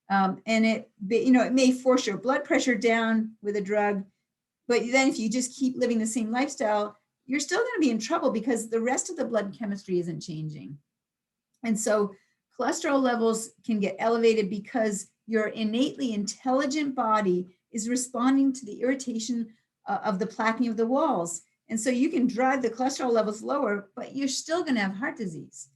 And it may force your blood pressure down with a drug, but then if you just keep living the same lifestyle, you're still going to be in trouble because the rest of the blood chemistry isn't changing. And so cholesterol levels can get elevated because your innately intelligent body is responding to the irritation of the plaquing of the walls. And so you can drive the cholesterol levels lower, but you're still going to have heart disease.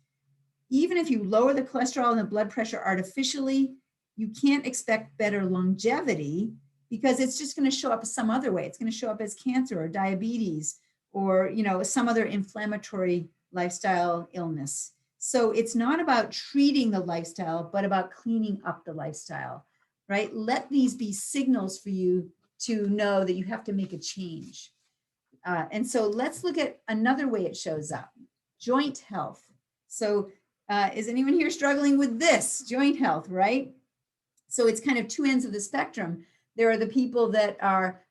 Even if you lower the cholesterol and the blood pressure artificially, you can't expect better longevity because it's just going to show up some other way. It's going to show up as cancer or diabetes or, you know, some other inflammatory lifestyle illness. So it's not about treating the lifestyle, but about cleaning up the lifestyle, right? Let these be signals for you to know that you have to make a change. And so let's look at another way it shows up, joint health. So is anyone here struggling with this, joint health, right? So it's kind of two ends of the spectrum. There are the people that are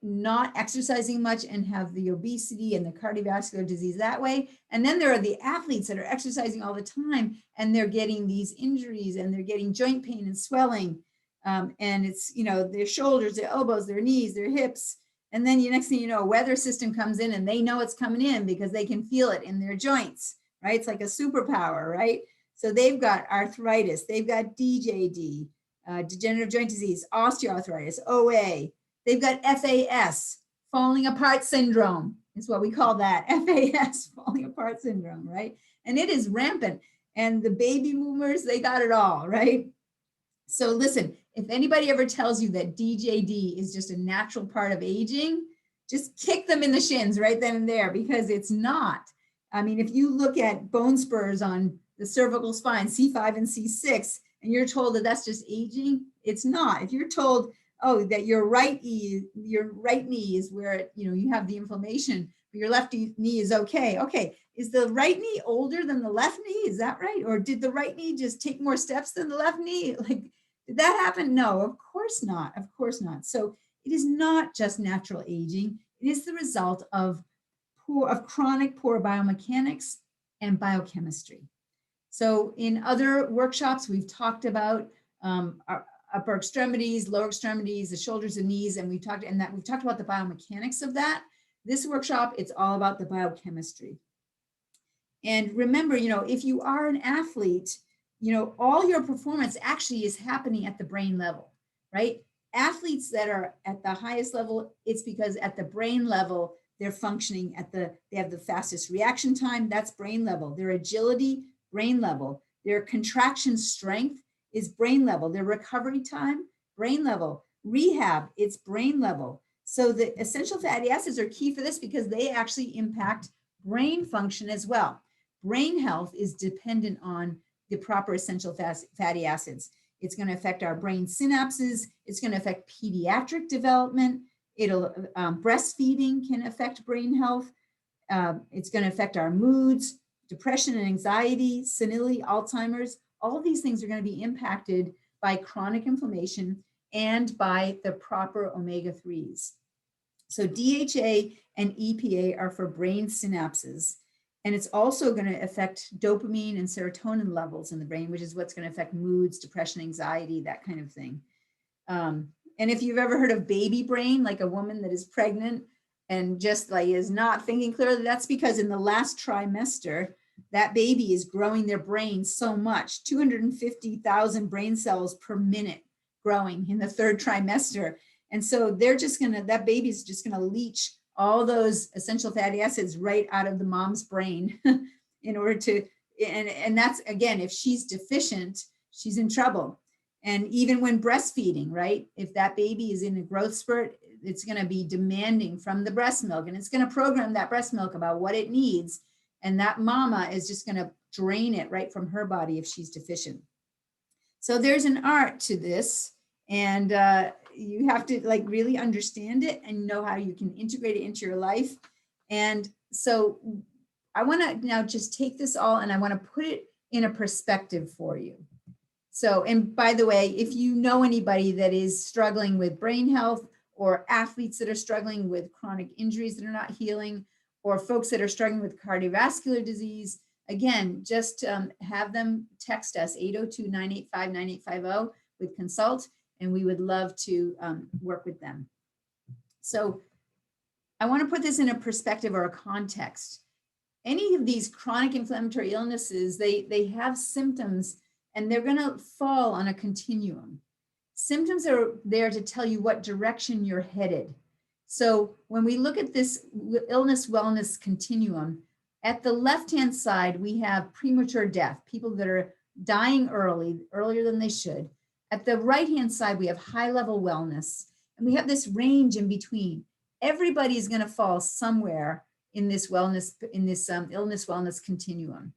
not exercising much and have the obesity and the cardiovascular disease that way. And then there are the athletes that are exercising all the time and they're getting these injuries and they're getting joint pain and swelling. And it's, you know, their shoulders, their elbows, their knees, their hips. And then the next thing you know, a weather system comes in and they know it's coming in because they can feel it in their joints, right? It's like a superpower, right? So they've got arthritis, they've got DJD, degenerative joint disease, osteoarthritis, OA. They've got FAS, falling apart syndrome. Is what we call that, FAS, falling apart syndrome, right? And it is rampant. And the baby boomers, they got it all, right? So listen, if anybody ever tells you that DJD is just a natural part of aging, just kick them in the shins right then and there, because it's not. I mean, if you look at bone spurs on the cervical spine, C5 and C6, and you're told that that's just aging, it's not. If you're told, oh, that your right knee is where, you know, you have the inflammation, your left knee is okay. Okay, is the right knee older than the left knee? Is that right? Or did the right knee just take more steps than the left knee? Like, did that happen? No, of course not. Of course not. So it is not just natural aging. It is the result of chronic poor biomechanics and biochemistry. So in other workshops, we've talked about our upper extremities, lower extremities, the shoulders and knees, and we've talked about the biomechanics of that. This workshop, it's all about the biochemistry. And remember, if you are an athlete, all your performance actually is happening at the brain level, right? Athletes that are at the highest level, it's because at the brain level, they're functioning they have the fastest reaction time, that's brain level. Their agility, brain level. Their contraction strength is brain level. Their recovery time, brain level. Rehab, it's brain level. So the essential fatty acids are key for this because they actually impact brain function as well. Brain health is dependent on the proper essential fatty acids. It's going to affect our brain synapses. It's going to affect pediatric development. Breastfeeding can affect brain health. It's going to affect our moods, depression and anxiety, senility, Alzheimer's. All of these things are going to be impacted by chronic inflammation and by the proper omega-3s. So DHA and EPA are for brain synapses. And it's also going to affect dopamine and serotonin levels in the brain, which is what's going to affect moods, depression, anxiety, that kind of thing. And if you've ever heard of baby brain, like a woman that is pregnant and just like is not thinking clearly, that's because in the last trimester, that baby is growing their brain so much, 250,000 brain cells per minute growing in the third trimester. And so that baby's just going to leach all those essential fatty acids right out of the mom's brain in order to, and that's, again, if she's deficient, she's in trouble. And even when breastfeeding, right? If that baby is in a growth spurt, it's going to be demanding from the breast milk, and it's going to program that breast milk about what it needs. And that mama is just going to drain it right from her body if she's deficient. So there's an art to this, and you have to really understand it and know how you can integrate it into your life. And so I want to now just take this all and I want to put it in a perspective for you. So, and by the way, if you know anybody that is struggling with brain health, or athletes that are struggling with chronic injuries that are not healing, or folks that are struggling with cardiovascular disease, again, just have them text us 802-985-9850 with consult, and we would love to work with them. So I want to put this in a perspective or a context. Any of these chronic inflammatory illnesses, they have symptoms, and they're going to fall on a continuum. Symptoms are there to tell you what direction you're headed. So when we look at this illness wellness continuum, at the left-hand side, we have premature death, people that are dying earlier than they should. At the right-hand side, we have high-level wellness, and we have this range in between. Everybody is going to fall somewhere in this illness wellness continuum.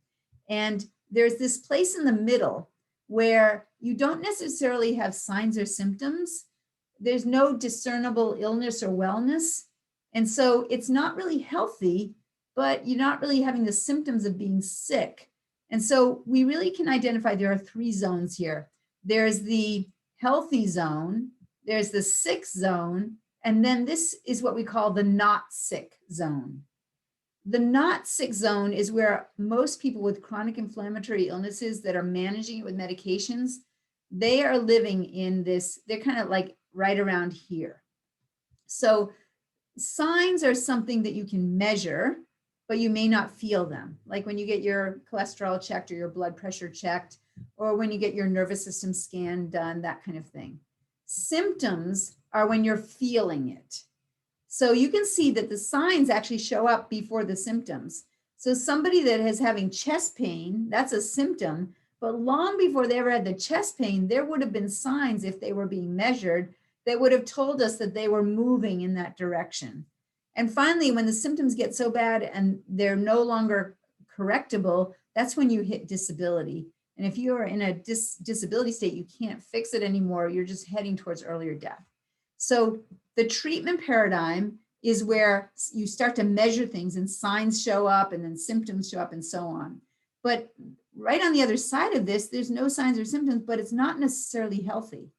And there's this place in the middle where you don't necessarily have signs or symptoms. There's no discernible illness or wellness. And so it's not really healthy, but you're not really having the symptoms of being sick. And so we really can identify there are three zones here. There's the healthy zone, there's the sick zone, and then this is what we call the not sick zone. The not sick zone is where most people with chronic inflammatory illnesses that are managing it with medications, they are living in this, they're kind of like right around here. So signs are something that you can measure, but you may not feel them. Like when you get your cholesterol checked or your blood pressure checked, or when you get your nervous system scan done, that kind of thing. Symptoms are when you're feeling it. So you can see that the signs actually show up before the symptoms. So somebody that is having chest pain, that's a symptom, but long before they ever had the chest pain, there would have been signs if they were being measured that would have told us that they were moving in that direction. And finally, when the symptoms get so bad and they're no longer correctable, that's when you hit disability. And if you are in a disability state, you can't fix it anymore. You're just heading towards earlier death. So the treatment paradigm is where you start to measure things and signs show up and then symptoms show up and so on. But right on the other side of this, there's no signs or symptoms, but it's not necessarily healthy,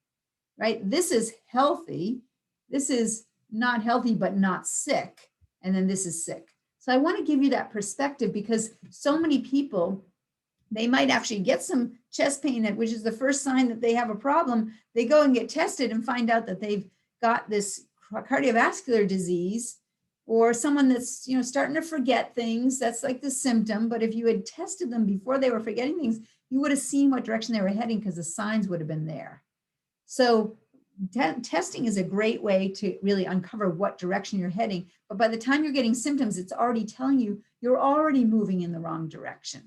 right? This is healthy. This is not healthy, but not sick. And then this is sick. So I want to give you that perspective because so many people, they might actually get some chest pain, which is the first sign that they have a problem. They go and get tested and find out that they've got this cardiovascular disease, or someone that's, you know, starting to forget things. That's like the symptom. But if you had tested them before they were forgetting things, you would have seen what direction they were heading because the signs would have been there. So testing is a great way to really uncover what direction you're heading. But by the time you're getting symptoms, it's already telling you you're already moving in the wrong direction.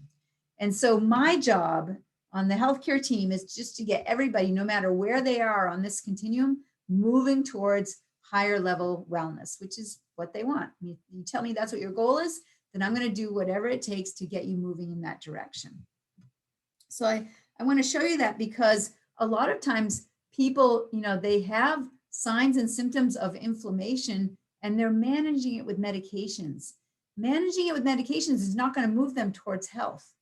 And so my job on the healthcare team is just to get everybody, no matter where they are on this continuum, moving towards higher level wellness, which is what they want. You tell me that's what your goal is, then I'm going to do whatever it takes to get you moving in that direction. So I want to show you that because a lot of times people, you know, they have signs and symptoms of inflammation and they're managing it with medications. Managing it with medications is not going to move them towards health,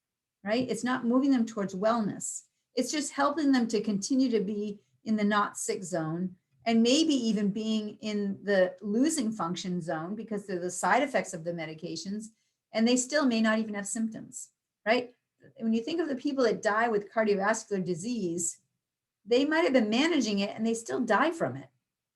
right? It's not moving them towards wellness. It's just helping them to continue to be in the not sick zone and maybe even being in the losing function zone because they're the side effects of the medications and they still may not even have symptoms, right? When you think of the people that die with cardiovascular disease, they might have been managing it and they still die from it,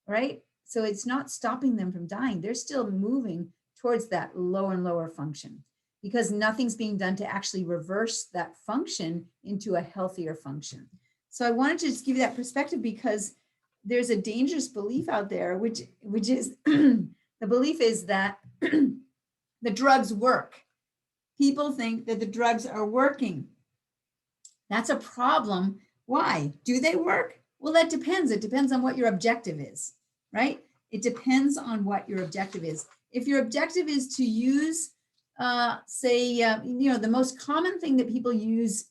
right? So it's not stopping them from dying. They're still moving towards that lower and lower function because nothing's being done to actually reverse that function into a healthier function. So I wanted to just give you that perspective because there's a dangerous belief out there, which is the belief is that the drugs work. People think that the drugs are working. That's a problem. Why? Do they work? Well, that depends. It depends on what your objective is, right? It depends on what your objective is. If your objective is to use, the most common thing that people use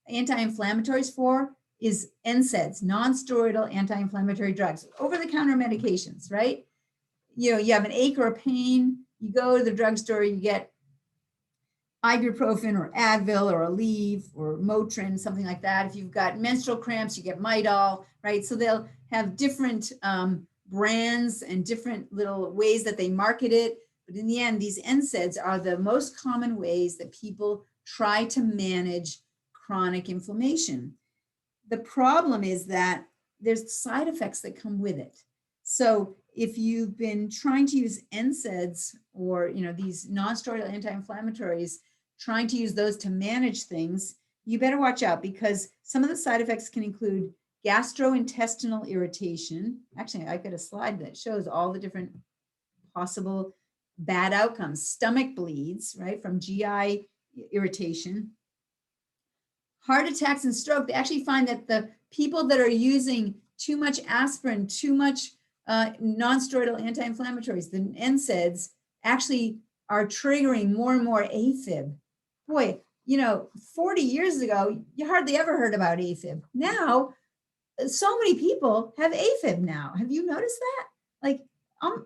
anti-inflammatories for is NSAIDs, non-steroidal anti-inflammatory drugs, over-the-counter medications, right? You know, you have an ache or a pain, you go to the drugstore, you get ibuprofen or Advil or Aleve or Motrin, something like that. If you've got menstrual cramps, you get Midol, right? So they'll have different brands and different little ways that they market it. But in the end, these NSAIDs are the most common ways that people try to manage chronic inflammation. The problem is that there's side effects that come with it. So if you've been trying to use NSAIDs or, you know, these non-steroidal anti-inflammatories, trying to use those to manage things, you better watch out because some of the side effects can include gastrointestinal irritation. Actually, I've got a slide that shows all the different possible bad outcomes. Stomach bleeds, right, from GI irritation. Heart attacks and stroke, they actually find that the people that are using too much aspirin, too much non-steroidal anti-inflammatories, the NSAIDs, actually are triggering more and more AFib. Boy, you know, 40 years ago, you hardly ever heard about AFib. Now, so many people have AFib now. Have you noticed that?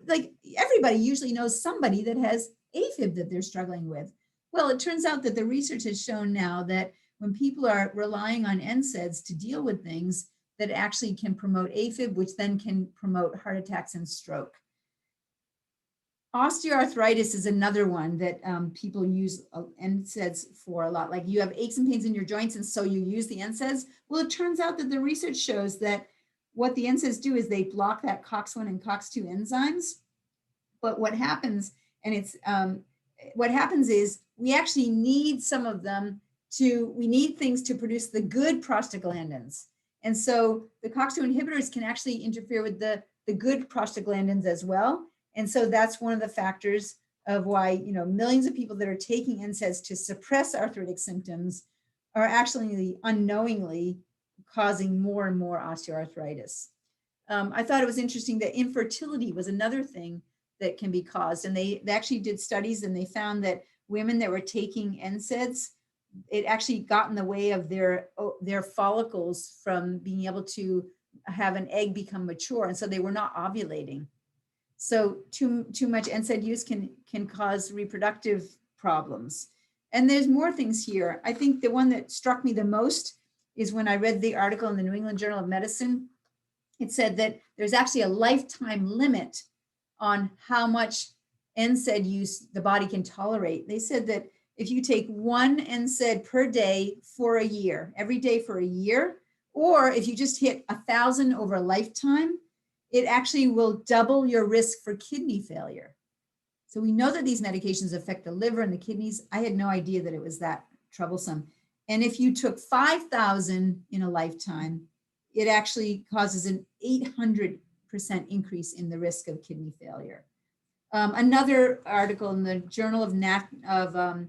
Like everybody usually knows somebody that has AFib that they're struggling with. Well, it turns out that the research has shown now that when people are relying on NSAIDs to deal with things, that actually can promote AFib, which then can promote heart attacks and stroke. Osteoarthritis is another one that people use NSAIDs for a lot. Like you have aches and pains in your joints, and so you use the NSAIDs. Well, it turns out that the research shows that what the NSAIDs do is they block that COX-1 and COX-2 enzymes. But what happens, what happens is we actually need some of them we need things to produce the good prostaglandins. And so the COX-2 inhibitors can actually interfere with the good prostaglandins as well. And so that's one of the factors of why, you know, millions of people that are taking NSAIDs to suppress arthritic symptoms are actually unknowingly causing more and more osteoarthritis. I thought it was interesting that infertility was another thing that can be caused. And they actually did studies and they found that women that were taking NSAIDs, it actually got in the way of their follicles from being able to have an egg become mature. And so they were not ovulating. So too much NSAID use can cause reproductive problems. And there's more things here. I think the one that struck me the most is when I read the article in the New England Journal of Medicine. It said that there's actually a lifetime limit on how much NSAID use the body can tolerate. They said that if you take one NSAID per day for a year, every day for a year, or if you just hit 1,000 over a lifetime, it actually will double your risk for kidney failure. So we know that these medications affect the liver and the kidneys. I had no idea that it was that troublesome. And if you took 5,000 in a lifetime, it actually causes an 800% increase in the risk of kidney failure. Another article in the Journal of the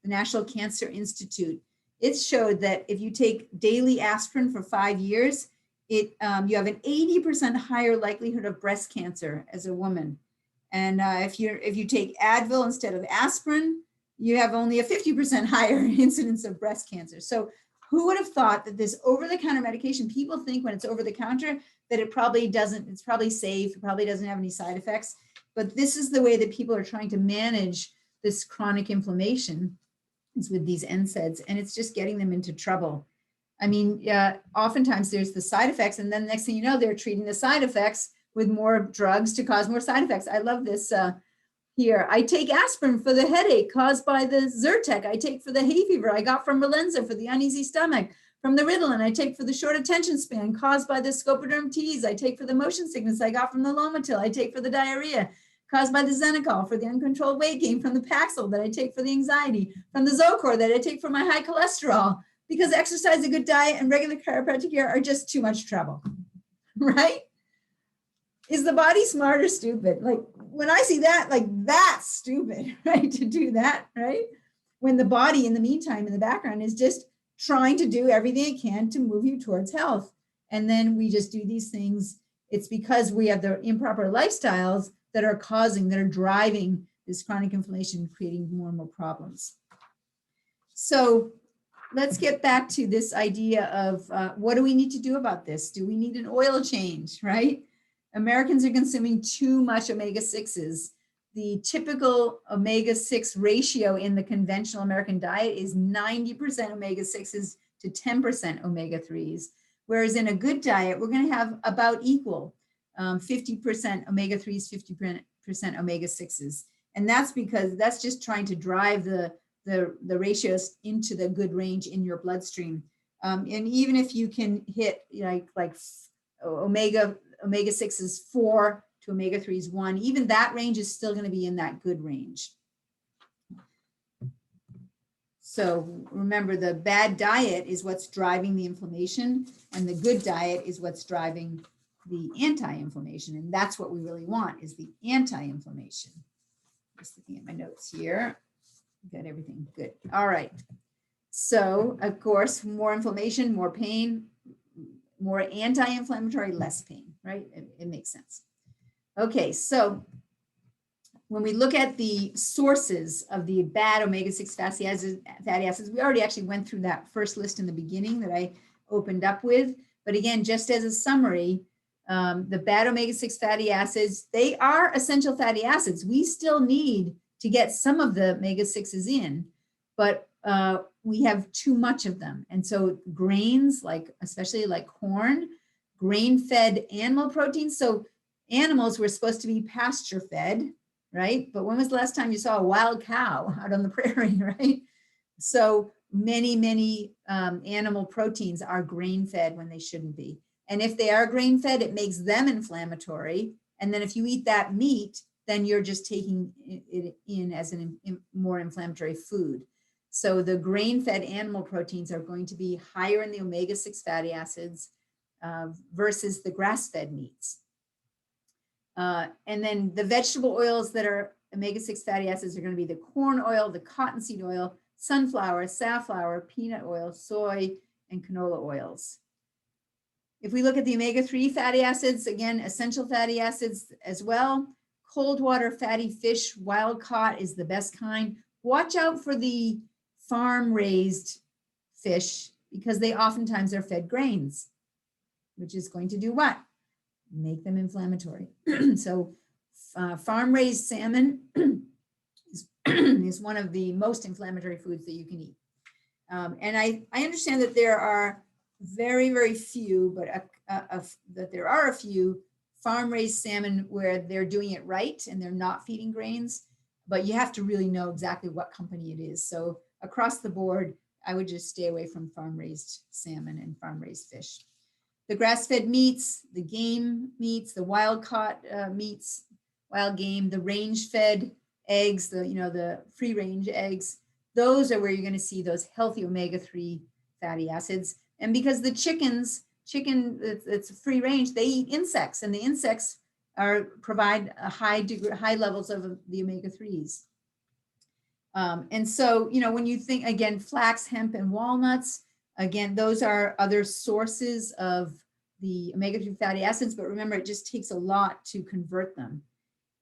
National Cancer Institute, it showed that if you take daily aspirin for 5 years, you have an 80% higher likelihood of breast cancer as a woman. And if you take Advil instead of aspirin, you have only a 50% higher incidence of breast cancer. So who would have thought that this over-the-counter medication, people think when it's over-the-counter that it probably doesn't, it's probably safe, it probably doesn't have any side effects. But this is the way that people are trying to manage this chronic inflammation, is with these NSAIDs, and it's just getting them into trouble. I mean, oftentimes there's the side effects, and then the next thing you know, they're treating the side effects with more drugs to cause more side effects. I love this here. I take aspirin for the headache caused by the Zyrtec. I take for the hay fever I got from Relenza for the uneasy stomach. From the Ritalin, I take for the short attention span caused by the Scopoderm teas. I take for the motion sickness I got from the Lomotil. I take for the diarrhea caused by the Xenical, for the uncontrolled weight gain from the Paxil that I take for the anxiety, from the Zocor that I take for my high cholesterol, because exercise, a good diet, and regular chiropractic care are just too much trouble, right? Is the body smart or stupid? Like when I see that, like that's stupid, right? To do that, right? When the body in the meantime, in the background is just trying to do everything it can to move you towards health. And then we just do these things. It's because we have the improper lifestyles that are driving this chronic inflammation, creating more and more problems. So let's get back to this idea of what do we need to do about this? Do we need an oil change, right? Americans are consuming too much omega-6s. The typical omega-6 ratio in the conventional American diet is 90% omega-6s to 10% omega-3s. Whereas in a good diet, we're going to have about equal, 50% omega-3s, 50% omega-6s. And that's because that's just trying to drive the ratios into the good range in your bloodstream. And even if you can hit like omega-6 is 4 to omega-3 is 1, even that range is still going to be in that good range. So remember, the bad diet is what's driving the inflammation, and the good diet is what's driving the anti-inflammation. And that's what we really want, is the anti-inflammation. Just looking at my notes here. Got everything good. All right. So of course, more inflammation, more pain, more anti-inflammatory, less pain, right? It makes sense. Okay, so when we look at the sources of the bad omega-6 fatty acids, we already actually went through that first list in the beginning that I opened up with. But again, just as a summary, the bad omega-6 fatty acids, they are essential fatty acids. We still need to get some of the omega-6s in, but we have too much of them. And so grains, especially like corn, grain-fed animal proteins. So animals were supposed to be pasture-fed, right? But when was the last time you saw a wild cow out on the prairie, right? So many animal proteins are grain-fed when they shouldn't be. And if they are grain-fed, it makes them inflammatory. And then if you eat that meat, then you're just taking it in as a more inflammatory food. So the grain-fed animal proteins are going to be higher in the omega-6 fatty acids versus the grass-fed meats. And then the vegetable oils that are omega-6 fatty acids are going to be the corn oil, the cottonseed oil, sunflower, safflower, peanut oil, soy, and canola oils. If we look at the omega-3 fatty acids, again, essential fatty acids as well. Cold water fatty fish, wild caught is the best kind. Watch out for the farm-raised fish because they oftentimes are fed grains, which is going to do what? make them inflammatory. So farm-raised salmon is one of the most inflammatory foods that you can eat. And I understand that there are very, very few, but that there are a few farm-raised salmon where they're doing it right and they're not feeding grains, but you have to really know exactly what company it is. So across the board, I would just stay away from farm-raised salmon and farm-raised fish. The grass-fed meats, the game meats, the wild-caught meats, wild game, the range-fed eggs, the free-range eggs, those are where you're going to see those healthy omega-3 fatty acids. And because the chicken, it's free range, they eat insects, and the insects provide a high levels of the omega-3s. And so, when you think, again, flax, hemp, and walnuts, again, those are other sources of the omega-3 fatty acids, but remember, it just takes a lot to convert them.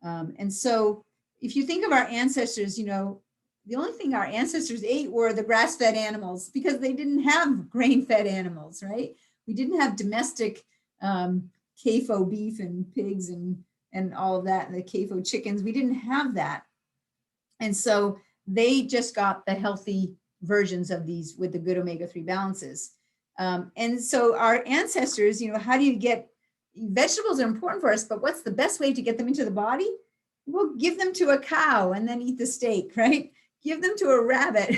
And so if you think of our ancestors, the only thing our ancestors ate were the grass-fed animals because they didn't have grain-fed animals, right? We didn't have domestic CAFO beef and pigs and all of that, and the CAFO chickens. We didn't have that. And so they just got the healthy versions of these with the good omega-3 balances. And so our ancestors, how do you get, vegetables are important for us, but what's the best way to get them into the body? Well, give them to a cow and then eat the steak, right? Give them to a rabbit,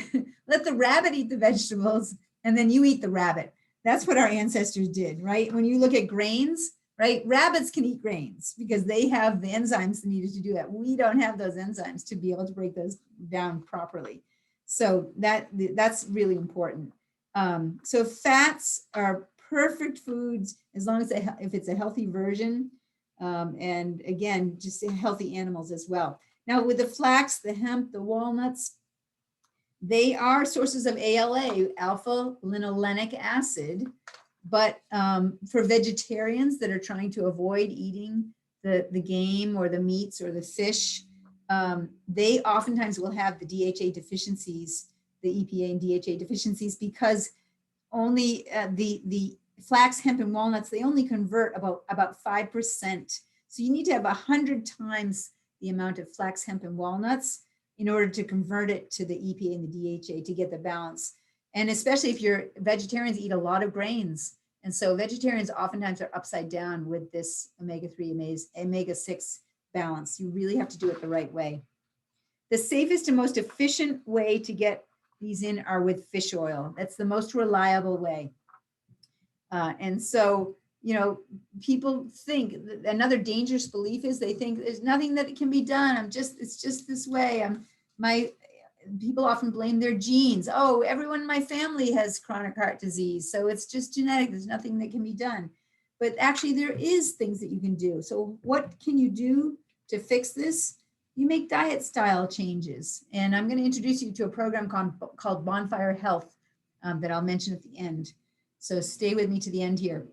let the rabbit eat the vegetables, and then you eat the rabbit. That's what our ancestors did, right? When you look at grains, right? Rabbits can eat grains because they have the enzymes needed to do that. We don't have those enzymes to be able to break those down properly. So that's really important. So fats are perfect foods as long as if it's a healthy version. And again, just healthy animals as well. Now with the flax, the hemp, the walnuts, they are sources of ALA, alpha linolenic acid. But for vegetarians that are trying to avoid eating the game or the meats or the fish, they oftentimes will have the DHA deficiencies, the EPA and DHA deficiencies, because only the flax, hemp, and walnuts, they only convert about 5%. So you need to have 100 times the amount of flax, hemp, and walnuts in order to convert it to the EPA and the DHA to get the balance. And especially if you're vegetarians, eat a lot of grains. And so vegetarians oftentimes are upside down with this omega-3, omega-6 balance. You really have to do it the right way. The safest and most efficient way to get these in are with fish oil. That's the most reliable way. And so, people think another dangerous belief is they think there's nothing that can be done. It's just this way. People often blame their genes. Oh, everyone in my family has chronic heart disease, so it's just genetic. There's nothing that can be done. But actually, there is things that you can do. So what can you do to fix this? You make diet style changes. And I'm going to introduce you to a program called Bonfire Health that I'll mention at the end. So stay with me to the end here.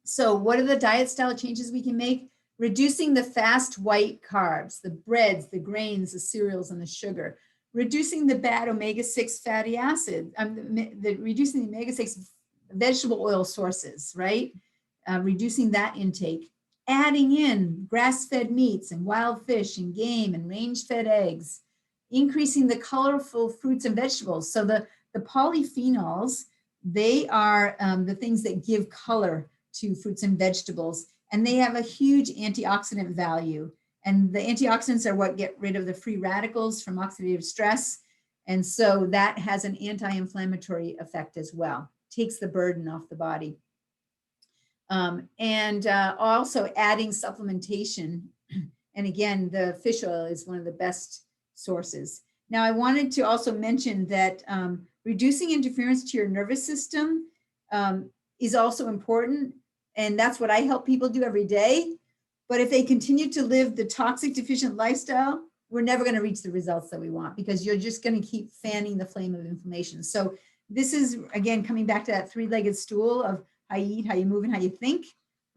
So what are the diet style changes we can make? Reducing the fast white carbs, the breads, the grains, the cereals, and the sugar. Reducing the bad omega-6 fatty acid, reducing the omega-6 vegetable oil sources, right? Reducing that intake. Adding in grass-fed meats and wild fish and game and range-fed eggs. Increasing the colorful fruits and vegetables. So the polyphenols, they are the things that give color to fruits and vegetables, and they have a huge antioxidant value. And the antioxidants are what get rid of the free radicals from oxidative stress. And so that has an anti-inflammatory effect as well, takes the burden off the body. And also adding supplementation. And again, the fish oil is one of the best sources. Now, I wanted to also mention that reducing interference to your nervous system is also important. And that's what I help people do every day. But if they continue to live the toxic deficient lifestyle, we're never going to reach the results that we want because you're just going to keep fanning the flame of inflammation. So this is, again, coming back to that three-legged stool of how you eat, how you move, and how you think,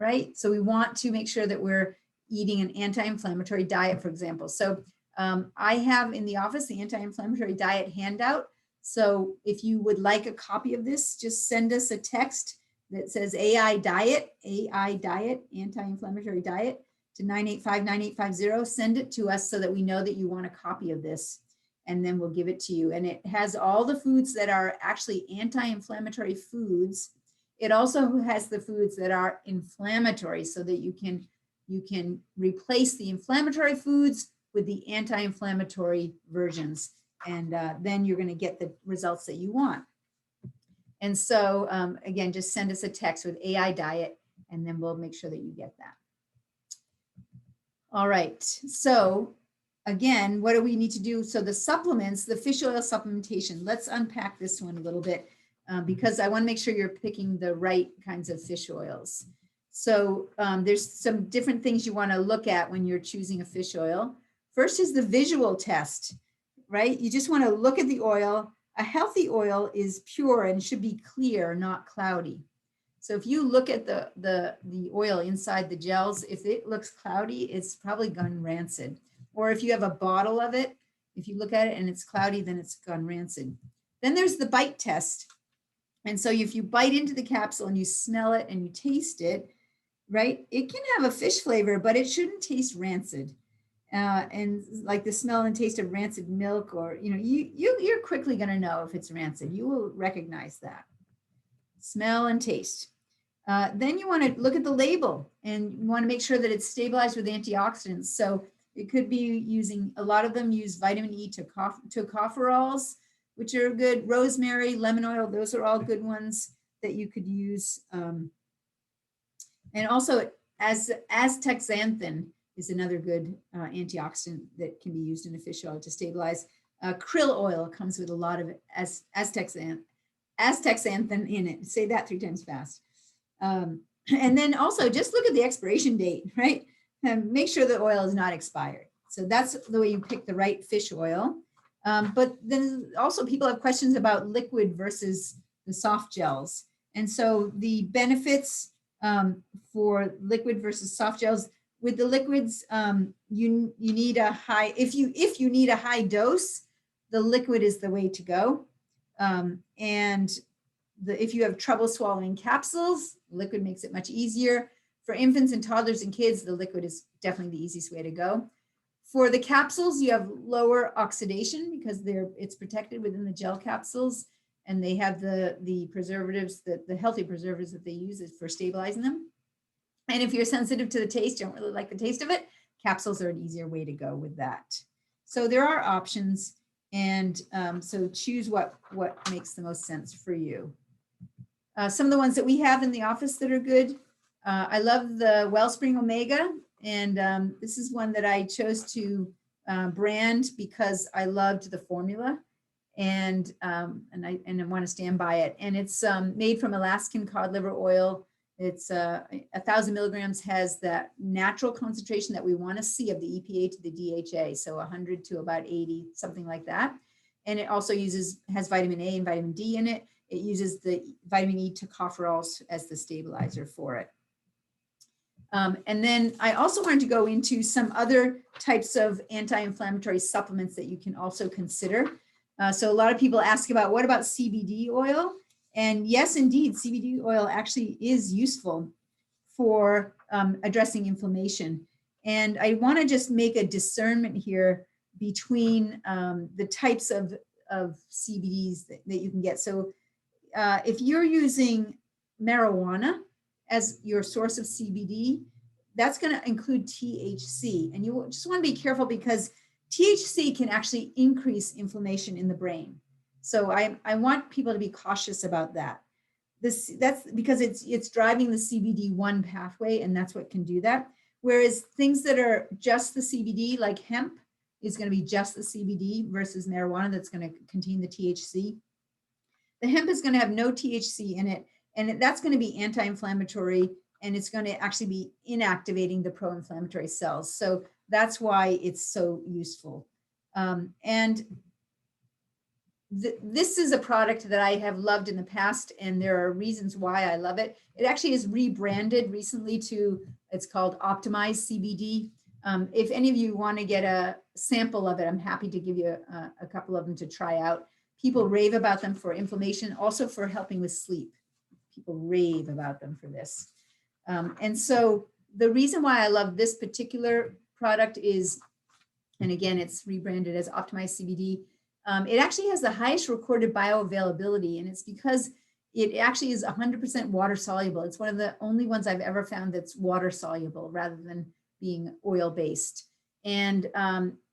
right? So we want to make sure that we're eating an anti-inflammatory diet, for example. So I have in the office the anti-inflammatory diet handout. So if you would like a copy of this, just send us a text that says AI diet, anti-inflammatory diet, to 985-9850. Send it to us so that we know that you want a copy of this, and then we'll give it to you. And it has all the foods that are actually anti-inflammatory foods. It also has the foods that are inflammatory, so that you can replace the inflammatory foods with the anti-inflammatory versions. And then you're going to get the results that you want. And so again, just send us a text with AI diet, and then we'll make sure that you get that. All right. So again, what do we need to do? So the supplements, the fish oil supplementation, let's unpack this one a little bit because I want to make sure you're picking the right kinds of fish oils. So there's some different things you want to look at when you're choosing a fish oil. First is the visual test, right? You just want to look at the oil. A healthy oil is pure and should be clear, not cloudy. So if you look at the oil inside the gels, if it looks cloudy, it's probably gone rancid. Or if you have a bottle of it, if you look at it and it's cloudy, then it's gone rancid. Then there's the bite test. And so if you bite into the capsule and you smell it and you taste it, right, it can have a fish flavor, but it shouldn't taste rancid. And like the smell and taste of rancid milk, or, you know, you're quickly going to know if it's rancid. You will recognize that. Smell and taste. Then you want to look at the label, and you want to make sure that it's stabilized with antioxidants. So it could be using, a lot of them use vitamin E tocopherols, which are good. Rosemary, lemon oil, those are all good ones that you could use. And also astaxanthin is another good antioxidant that can be used in a fish oil to stabilize. Krill oil comes with a lot of astaxanthin in it. Say that 3 times fast. And then also just look at the expiration date, right? And make sure the oil is not expired. So that's the way you pick the right fish oil. But then also people have questions about liquid versus the soft gels. And so the benefits for liquid versus soft gels, with the liquids, you need a high, if you need a high dose, the liquid is the way to go. If you have trouble swallowing capsules, liquid makes it much easier. For infants and toddlers and kids, the liquid is definitely the easiest way to go. For the capsules, you have lower oxidation because it's protected within the gel capsules, and they have the preservatives, the healthy preservatives that they use is for stabilizing them. And if you're sensitive to the taste, don't really like the taste of it, capsules are an easier way to go with that. So there are options, and so choose what makes the most sense for you. Some of the ones that we have in the office that are good. I love the Wellspring Omega, and this is one that I chose to brand because I loved the formula, and I want to stand by it. And it's made from Alaskan cod liver oil. It's 1,000 milligrams, has that natural concentration that we want to see of the EPA to the DHA, so 100 to about 80, something like that. And it also has vitamin A and vitamin D in it. It uses the vitamin E tocopherols as the stabilizer for it. And then I also wanted to go into some other types of anti-inflammatory supplements that you can also consider. So a lot of people ask about, what about CBD oil? And yes, indeed, CBD oil actually is useful for addressing inflammation. And I want to just make a discernment here between the types of CBDs that you can get. So if you're using marijuana as your source of CBD, that's going to include THC. And you just want to be careful because THC can actually increase inflammation in the brain. So I want people to be cautious about that. That's because it's driving the CBD1 pathway, and that's what can do that. Whereas things that are just the CBD, like hemp, is going to be just the CBD versus marijuana that's going to contain the THC. The hemp is going to have no THC in it, and that's going to be anti-inflammatory, and it's going to actually be inactivating the pro-inflammatory cells. So that's why it's so useful. This is a product that I have loved in the past, and there are reasons why I love it. It actually is rebranded recently it's called Optimize CBD. If any of you want to get a sample of it, I'm happy to give you a couple of them to try out. People rave about them for inflammation, also for helping with sleep. people rave about them for this. And so the reason why I love this particular product is, and again, it's rebranded as Optimized CBD. It actually has the highest recorded bioavailability, and it's because it actually is 100% water soluble. It's one of the only ones I've ever found that's water soluble rather than being oil based. And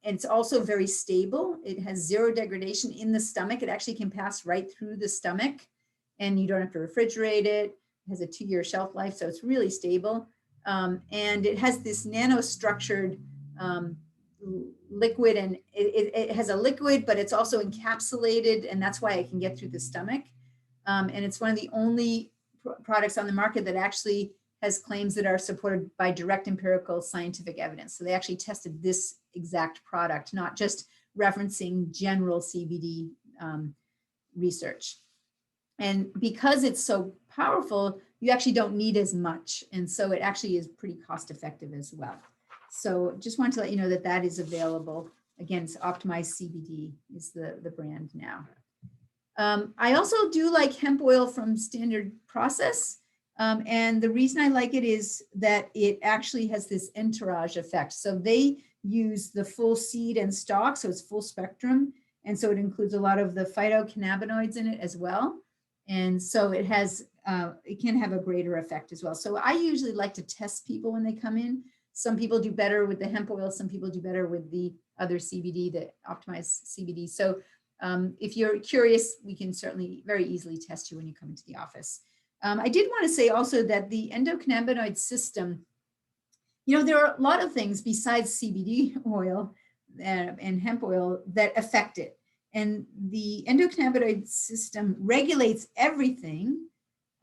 it's also very stable. It has zero degradation in the stomach. It actually can pass right through the stomach, and you don't have to refrigerate it. It has a 2-year shelf life, so it's really stable. And it has this nanostructured liquid, and it has a liquid, but it's also encapsulated, and that's why it can get through the stomach. And it's one of the only products on the market that actually has claims that are supported by direct empirical scientific evidence. So they actually tested this exact product, not just referencing general CBD research. And because it's so powerful, you actually don't need as much. And so it actually is pretty cost effective as well. So just wanted to let you know that that is available. Again, it's Optimized CBD is the brand now. I also do like hemp oil from Standard Process. And the reason I like it is that it actually has this entourage effect. So they use the full seed and stalk, so it's full spectrum. And so it includes a lot of the phytocannabinoids in it as well. And so it has, it can have a greater effect as well. So I usually like to test people when they come in. Some people do better with the hemp oil. Some people do better with the other CBD, the Optimized CBD. So if you're curious, we can certainly very easily test you when you come into the office. I did want to say also that the endocannabinoid system, you know, there are a lot of things besides CBD oil and hemp oil that affect it. And the endocannabinoid system regulates everything,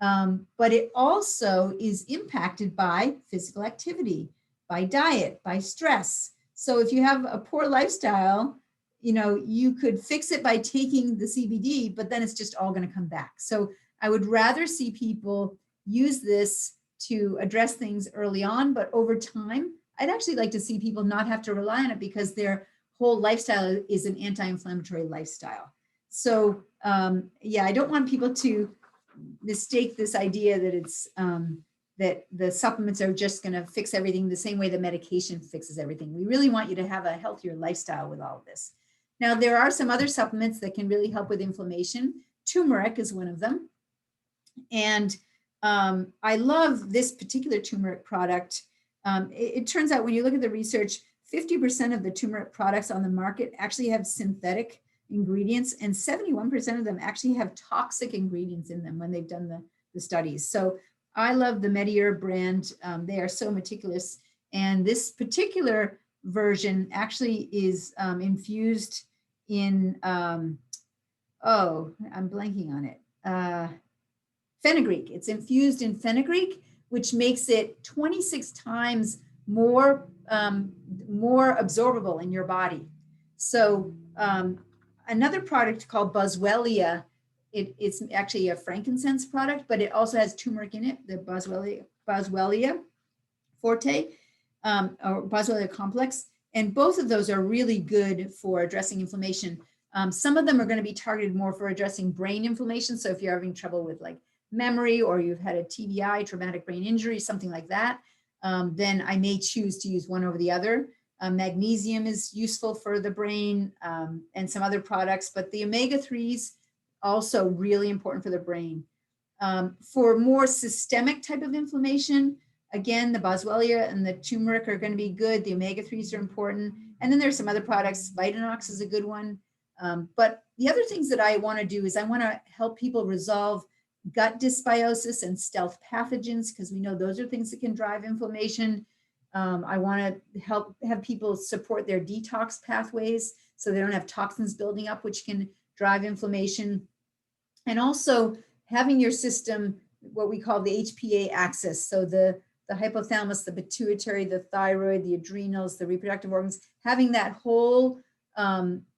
but it also is impacted by physical activity, by diet, by stress. So if you have a poor lifestyle, you know, you could fix it by taking the CBD, but then it's just all going to come back. So I would rather see people use this to address things early on, but over time, I'd actually like to see people not have to rely on it because their whole lifestyle is an anti-inflammatory lifestyle. So yeah, I don't want people to mistake this idea that it's that the supplements are just going to fix everything the same way the medication fixes everything. We really want you to have a healthier lifestyle with all of this. Now, there are some other supplements that can really help with inflammation. Turmeric is one of them. And I love this particular turmeric product. It turns out when you look at the research, 50% of the turmeric products on the market actually have synthetic ingredients, and 71% of them actually have toxic ingredients in them when they've done the studies. So I love the Medier brand. They are so meticulous. And this particular version actually is infused in, oh, I'm blanking on it. Fenugreek. It's infused in fenugreek, which makes it 26 times more absorbable in your body. So another product called Boswellia, it's actually a frankincense product, but it also has turmeric in it, the Boswellia forte or Boswellia complex. And both of those are really good for addressing inflammation. Some of them are going to be targeted more for addressing brain inflammation. So if you're having trouble with like memory, or you've had a TBI, traumatic brain injury, something like that, then I may choose to use one over the other. Magnesium is useful for the brain and some other products, but the omega-3s also really important for the brain. For more systemic type of inflammation, again, the Boswellia and the turmeric are going to be good. The omega-3s are important. And then there's some other products. Vitanox is a good one. But the other things that I want to do is I want to help people resolve gut dysbiosis and stealth pathogens, because we know those are things that can drive inflammation. I want to have people support their detox pathways so they don't have toxins building up, which can drive inflammation. And also having your system, what we call the HPA axis. So the hypothalamus, the pituitary, the thyroid, the adrenals, the reproductive organs, having that whole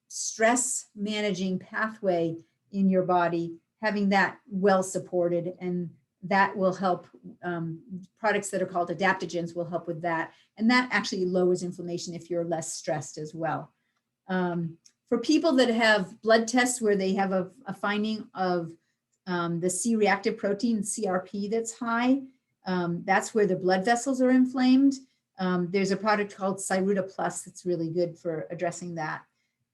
stress managing pathway in your body, having that well supported, and that will help. Products that are called adaptogens will help with that. And that actually lowers inflammation if you're less stressed as well. For people that have blood tests where they have a finding of the C-reactive protein, CRP, that's high. That's where the blood vessels are inflamed. There's a product called Cyruta Plus that's really good for addressing that.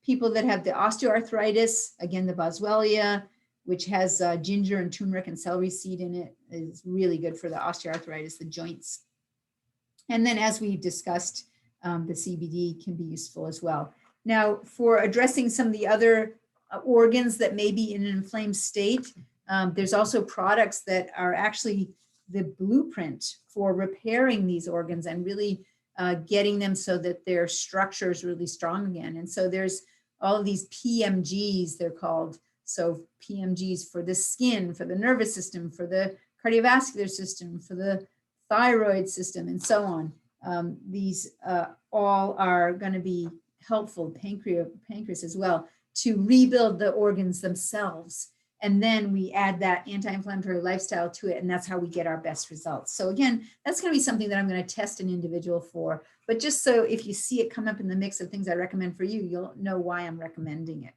People that have the osteoarthritis, again, the Boswellia, which has ginger and turmeric and celery seed in it, is really good for the osteoarthritis, the joints. And then as we discussed, the CBD can be useful as well. Now, for addressing some of the other organs that may be in an inflamed state, there's also products that are actually the blueprint for repairing these organs and really getting them so that their structure is really strong again. And so there's all of these PMGs, they're called. So PMGs for the skin, for the nervous system, for the cardiovascular system, for the thyroid system, and so on. These all are going to be helpful, pancreas as well, to rebuild the organs themselves. And then we add that anti-inflammatory lifestyle to it, and that's how we get our best results. So again, that's going to be something that I'm going to test an individual for. But just so if you see it come up in the mix of things I recommend for you, you'll know why I'm recommending it.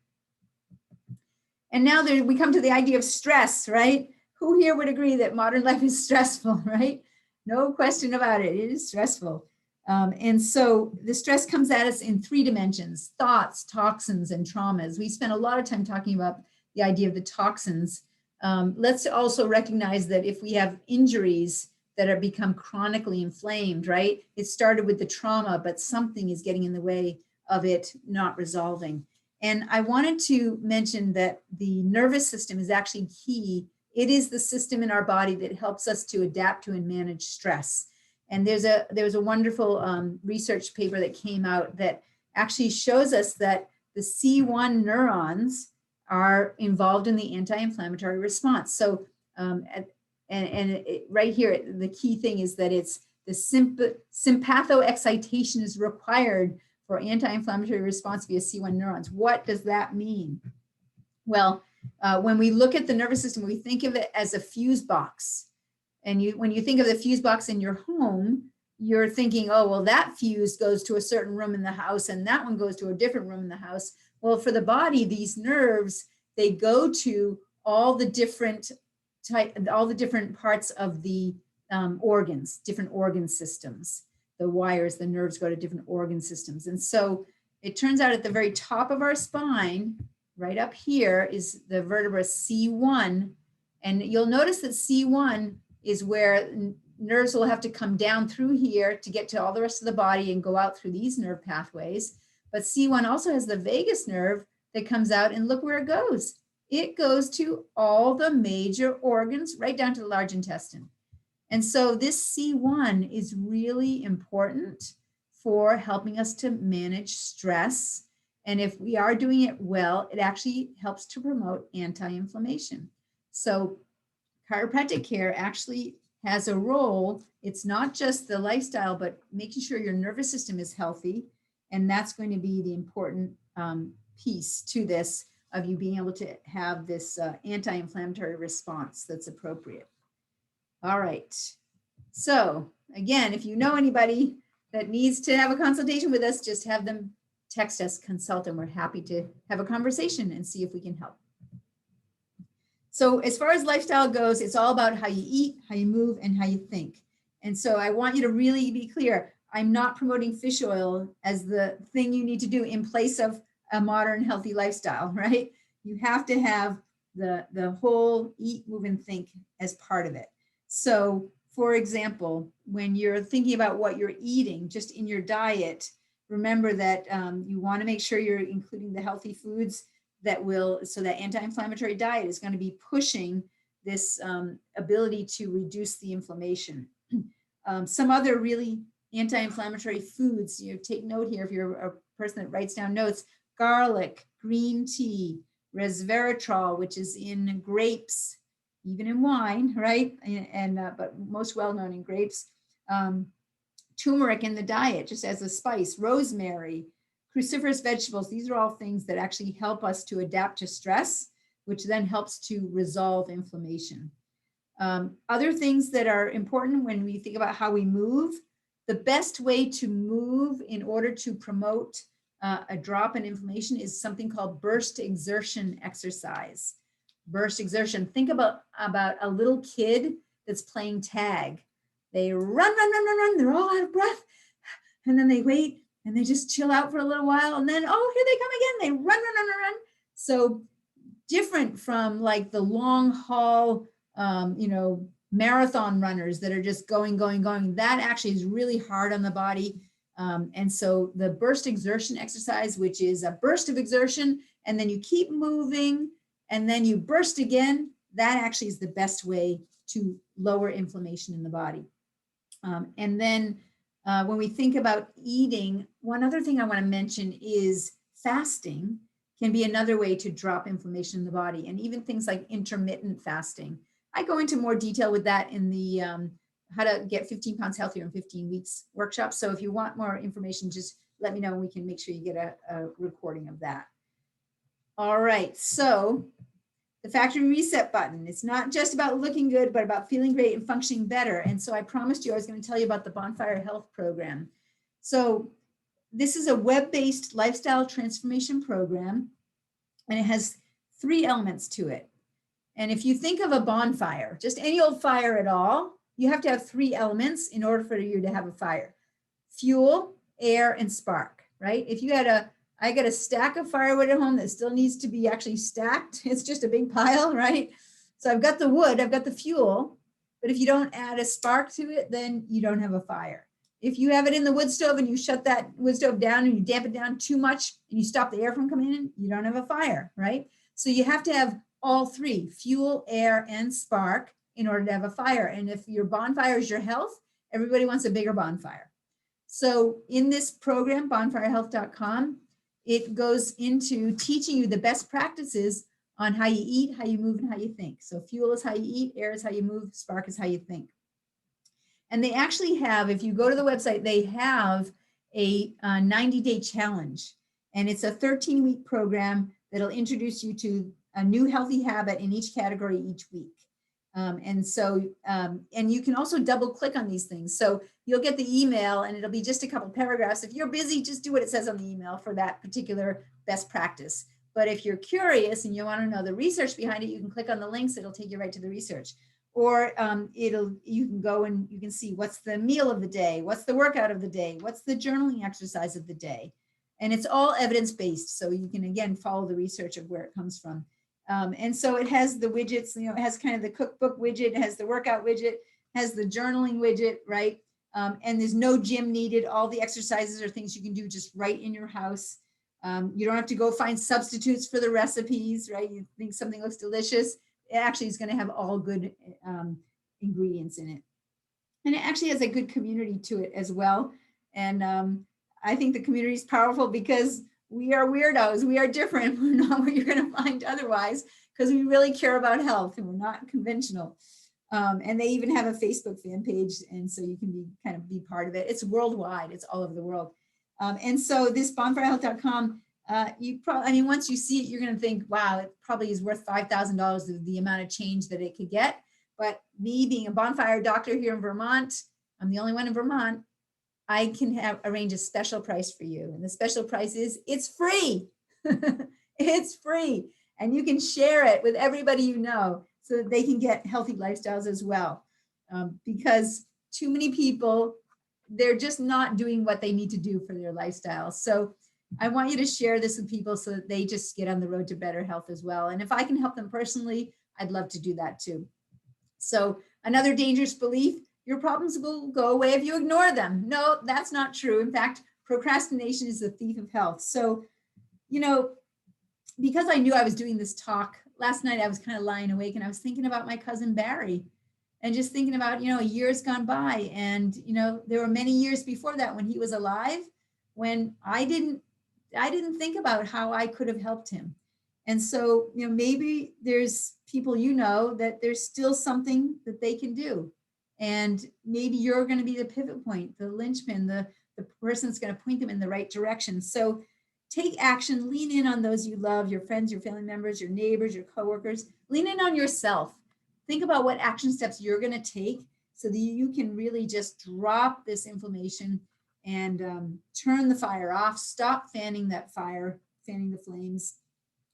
And now we come to the idea of stress, right? Who here would agree that modern life is stressful, right? No question about it. It is stressful. And so the stress comes at us in 3 dimensions: thoughts, toxins, and traumas. We spent a lot of time talking about the idea of the toxins. Let's also recognize that if we have injuries that have become chronically inflamed, right? It started with the trauma, but something is getting in the way of it not resolving. And I wanted to mention that the nervous system is actually key. It is the system in our body that helps us to adapt to and manage stress. And there's a wonderful research paper that came out that actually shows us that the C1 neurons are involved in the anti-inflammatory response. So, right here, the key thing is that it's the sympathoexcitation is required for anti-inflammatory response via C1 neurons. What does that mean? Well, when we look at the nervous system, we think of it as a fuse box. And when you think of the fuse box in your home, you're thinking, oh, well, that fuse goes to a certain room in the house, and that one goes to a different room in the house. Well, for the body, these nerves, they go to all the different parts of the organs, different organ systems. The wires, the nerves go to different organ systems. And so it turns out at the very top of our spine, right up here, is the vertebra C1. And you'll notice that C1 is where nerves will have to come down through here to get to all the rest of the body and go out through these nerve pathways. But C1 also has the vagus nerve that comes out, and look where it goes. It goes to all the major organs, right down to the large intestine. And so this C1 is really important for helping us to manage stress. And if we are doing it well, it actually helps to promote anti-inflammation. So chiropractic care actually has a role. It's not just the lifestyle, but making sure your nervous system is healthy. And that's going to be the important piece to this, of you being able to have this anti-inflammatory response that's appropriate. All right. So again, if you know anybody that needs to have a consultation with us, just have them text us, consult, and we're happy to have a conversation and see if we can help. So as far as lifestyle goes, it's all about how you eat, how you move, and how you think. And so I want you to really be clear. I'm not promoting fish oil as the thing you need to do in place of a modern healthy lifestyle, right? You have to have the whole eat, move, and think as part of it. So for example, when you're thinking about what you're eating just in your diet, remember that you want to make sure you're including the healthy foods that will, so that anti-inflammatory diet is going to be pushing this ability to reduce the inflammation. Some other really anti-inflammatory foods, you take note here if you're a person that writes down notes: garlic, green tea, resveratrol, which is in grapes, even in wine, right? But most well known in grapes. Turmeric in the diet, just as a spice, rosemary, cruciferous vegetables. These are all things that actually help us to adapt to stress, which then helps to resolve inflammation. Other things that are important when we think about how we move, the best way to move in order to promote a drop in inflammation is something called burst exertion exercise. burst exertion. Think about a little kid that's playing tag. They run. They're all out of breath. And then they wait and they just chill out for a little while. And then, oh, here they come again. They run. So different from like the long haul, marathon runners that are just going. That actually is really hard on the body. And so the burst exertion exercise, which is a burst of exertion, and then you keep moving and then you burst again, that actually is the best way to lower inflammation in the body. And then when we think about eating, one other thing I want to mention is fasting can be another way to drop inflammation in the body, and even things like intermittent fasting. I go into more detail with that in the how to get 15 pounds healthier in 15 weeks workshop. So if you want more information, just let me know and we can make sure you get a recording of that. All right, so the factory reset button. It's not just about looking good, but about feeling great and functioning better. And so I promised you I was going to tell you about the Bonfire Health Program. So this is a web-based lifestyle transformation program, and it has 3 elements to it. And if you think of a bonfire, just any old fire at all, you have to have 3 elements in order for you to have a fire: fuel, air, and spark, right? If you had I got a stack of firewood at home that still needs to be actually stacked. It's just a big pile, right? So I've got the wood, I've got the fuel, but if you don't add a spark to it, then you don't have a fire. If you have it in the wood stove and you shut that wood stove down and you damp it down too much and you stop the air from coming in, you don't have a fire, right? So you have to have all 3, fuel, air, and spark, in order to have a fire. And if your bonfire is your health, everybody wants a bigger bonfire. So in this program, bonfirehealth.com, it goes into teaching you the best practices on how you eat, how you move, and how you think. So fuel is how you eat, air is how you move, spark is how you think. And they actually have, if you go to the website, they have a 90-day challenge. And it's a 13-week program that'll introduce you to a new healthy habit in each category each week. And you can also double click on these things. So you'll get the email and it'll be just a couple paragraphs. If you're busy, just do what it says on the email for that particular best practice. But if you're curious and you want to know the research behind it, you can click on the links. It'll take you right to the research. Or you can go and you can see what's the meal of the day, what's the workout of the day, what's the journaling exercise of the day. And it's all evidence-based. So you can, again, follow the research of where it comes from. And so it has the widgets, it has kind of the cookbook widget, it has the workout widget, has the journaling widget, right? And there's no gym needed. All the exercises are things you can do just right in your house. You don't have to go find substitutes for the recipes, right? You think something looks delicious. It actually is going to have all good ingredients in it. And it actually has a good community to it as well. And I think the community is powerful because we are weirdos. We are different. We're not what you're going to find otherwise, because we really care about health and we're not conventional. And they even have a Facebook fan page. And so you can be part of it. It's worldwide. It's all over the world. And so this bonfirehealth.com, once you see it, you're going to think, wow, it probably is worth $5,000 the amount of change that it could get. But me being a bonfire doctor here in Vermont, I'm the only one in Vermont, I can arrange a special price for you. And the special price is, it's free. It's free. And you can share it with everybody you know so that they can get healthy lifestyles as well. Because too many people, they're just not doing what they need to do for their lifestyle. So I want you to share this with people so that they just get on the road to better health as well. And if I can help them personally, I'd love to do that too. So another dangerous belief: your problems will go away if you ignore them. No, that's not true. In fact, procrastination is the thief of health. So, because I knew I was doing this talk, last night I was kind of lying awake and I was thinking about my cousin Barry and just thinking about, years gone by. And, there were many years before that when he was alive, when I didn't think about how I could have helped him. And so, maybe there's people, that there's still something that they can do. And maybe you're going to be the pivot point, the linchpin, the person that's going to point them in the right direction. So take action, lean in on those you love, your friends, your family members, your neighbors, your coworkers. Lean in on yourself. Think about what action steps you're going to take so that you can really just drop this inflammation and turn the fire off, stop fanning that fire, fanning the flames,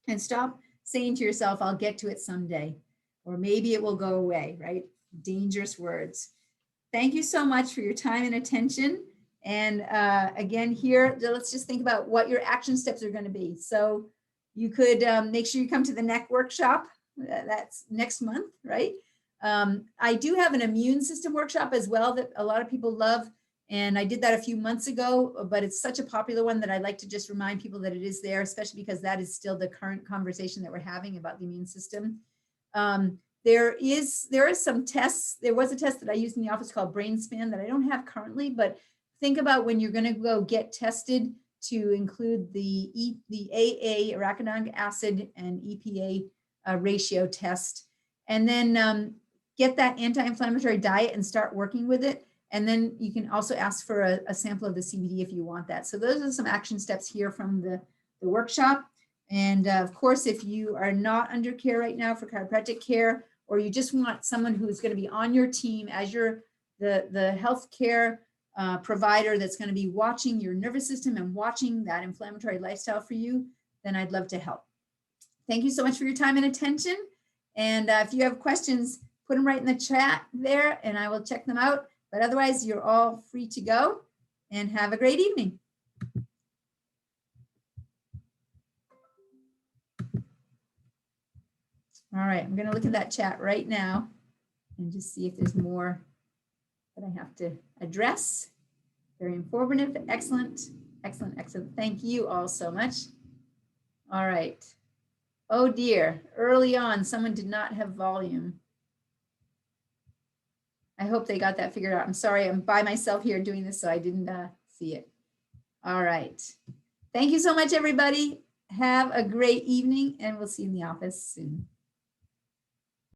and stop saying to yourself, I'll get to it someday, or maybe it will go away, right? Dangerous words. Thank you so much for your time and attention. And again, here, let's just think about what your action steps are going to be. So you could make sure you come to the NEC workshop. That's next month, right? I do have an immune system workshop as well that a lot of people love. And I did that a few months ago, but it's such a popular one that I like to just remind people that it is there, especially because that is still the current conversation that we're having about the immune system. There is some tests. There was a test that I used in the office called BrainSpan that I don't have currently, but think about when you're going to go get tested to include the AA, arachidonic acid, and EPA ratio test, and then get that anti-inflammatory diet and start working with it. And then you can also ask for a sample of the CBD if you want that. So those are some action steps here from the workshop. And of course, if you are not under care right now for chiropractic care, or you just want someone who's going to be on your team as the healthcare provider that's going to be watching your nervous system and watching that inflammatory lifestyle for you, then I'd love to help. Thank you so much for your time and attention. And if you have questions, put them right in the chat there and I will check them out. But otherwise, you're all free to go and have a great evening. All right, I'm going to look at that chat right now and just see if there's more that I have to address. Very informative. Excellent, excellent, excellent. Thank you all so much. All right. Oh dear, early on, someone did not have volume. I hope they got that figured out. I'm sorry, I'm by myself here doing this, so I didn't see it. All right. Thank you so much, everybody. Have a great evening, and we'll see you in the office soon.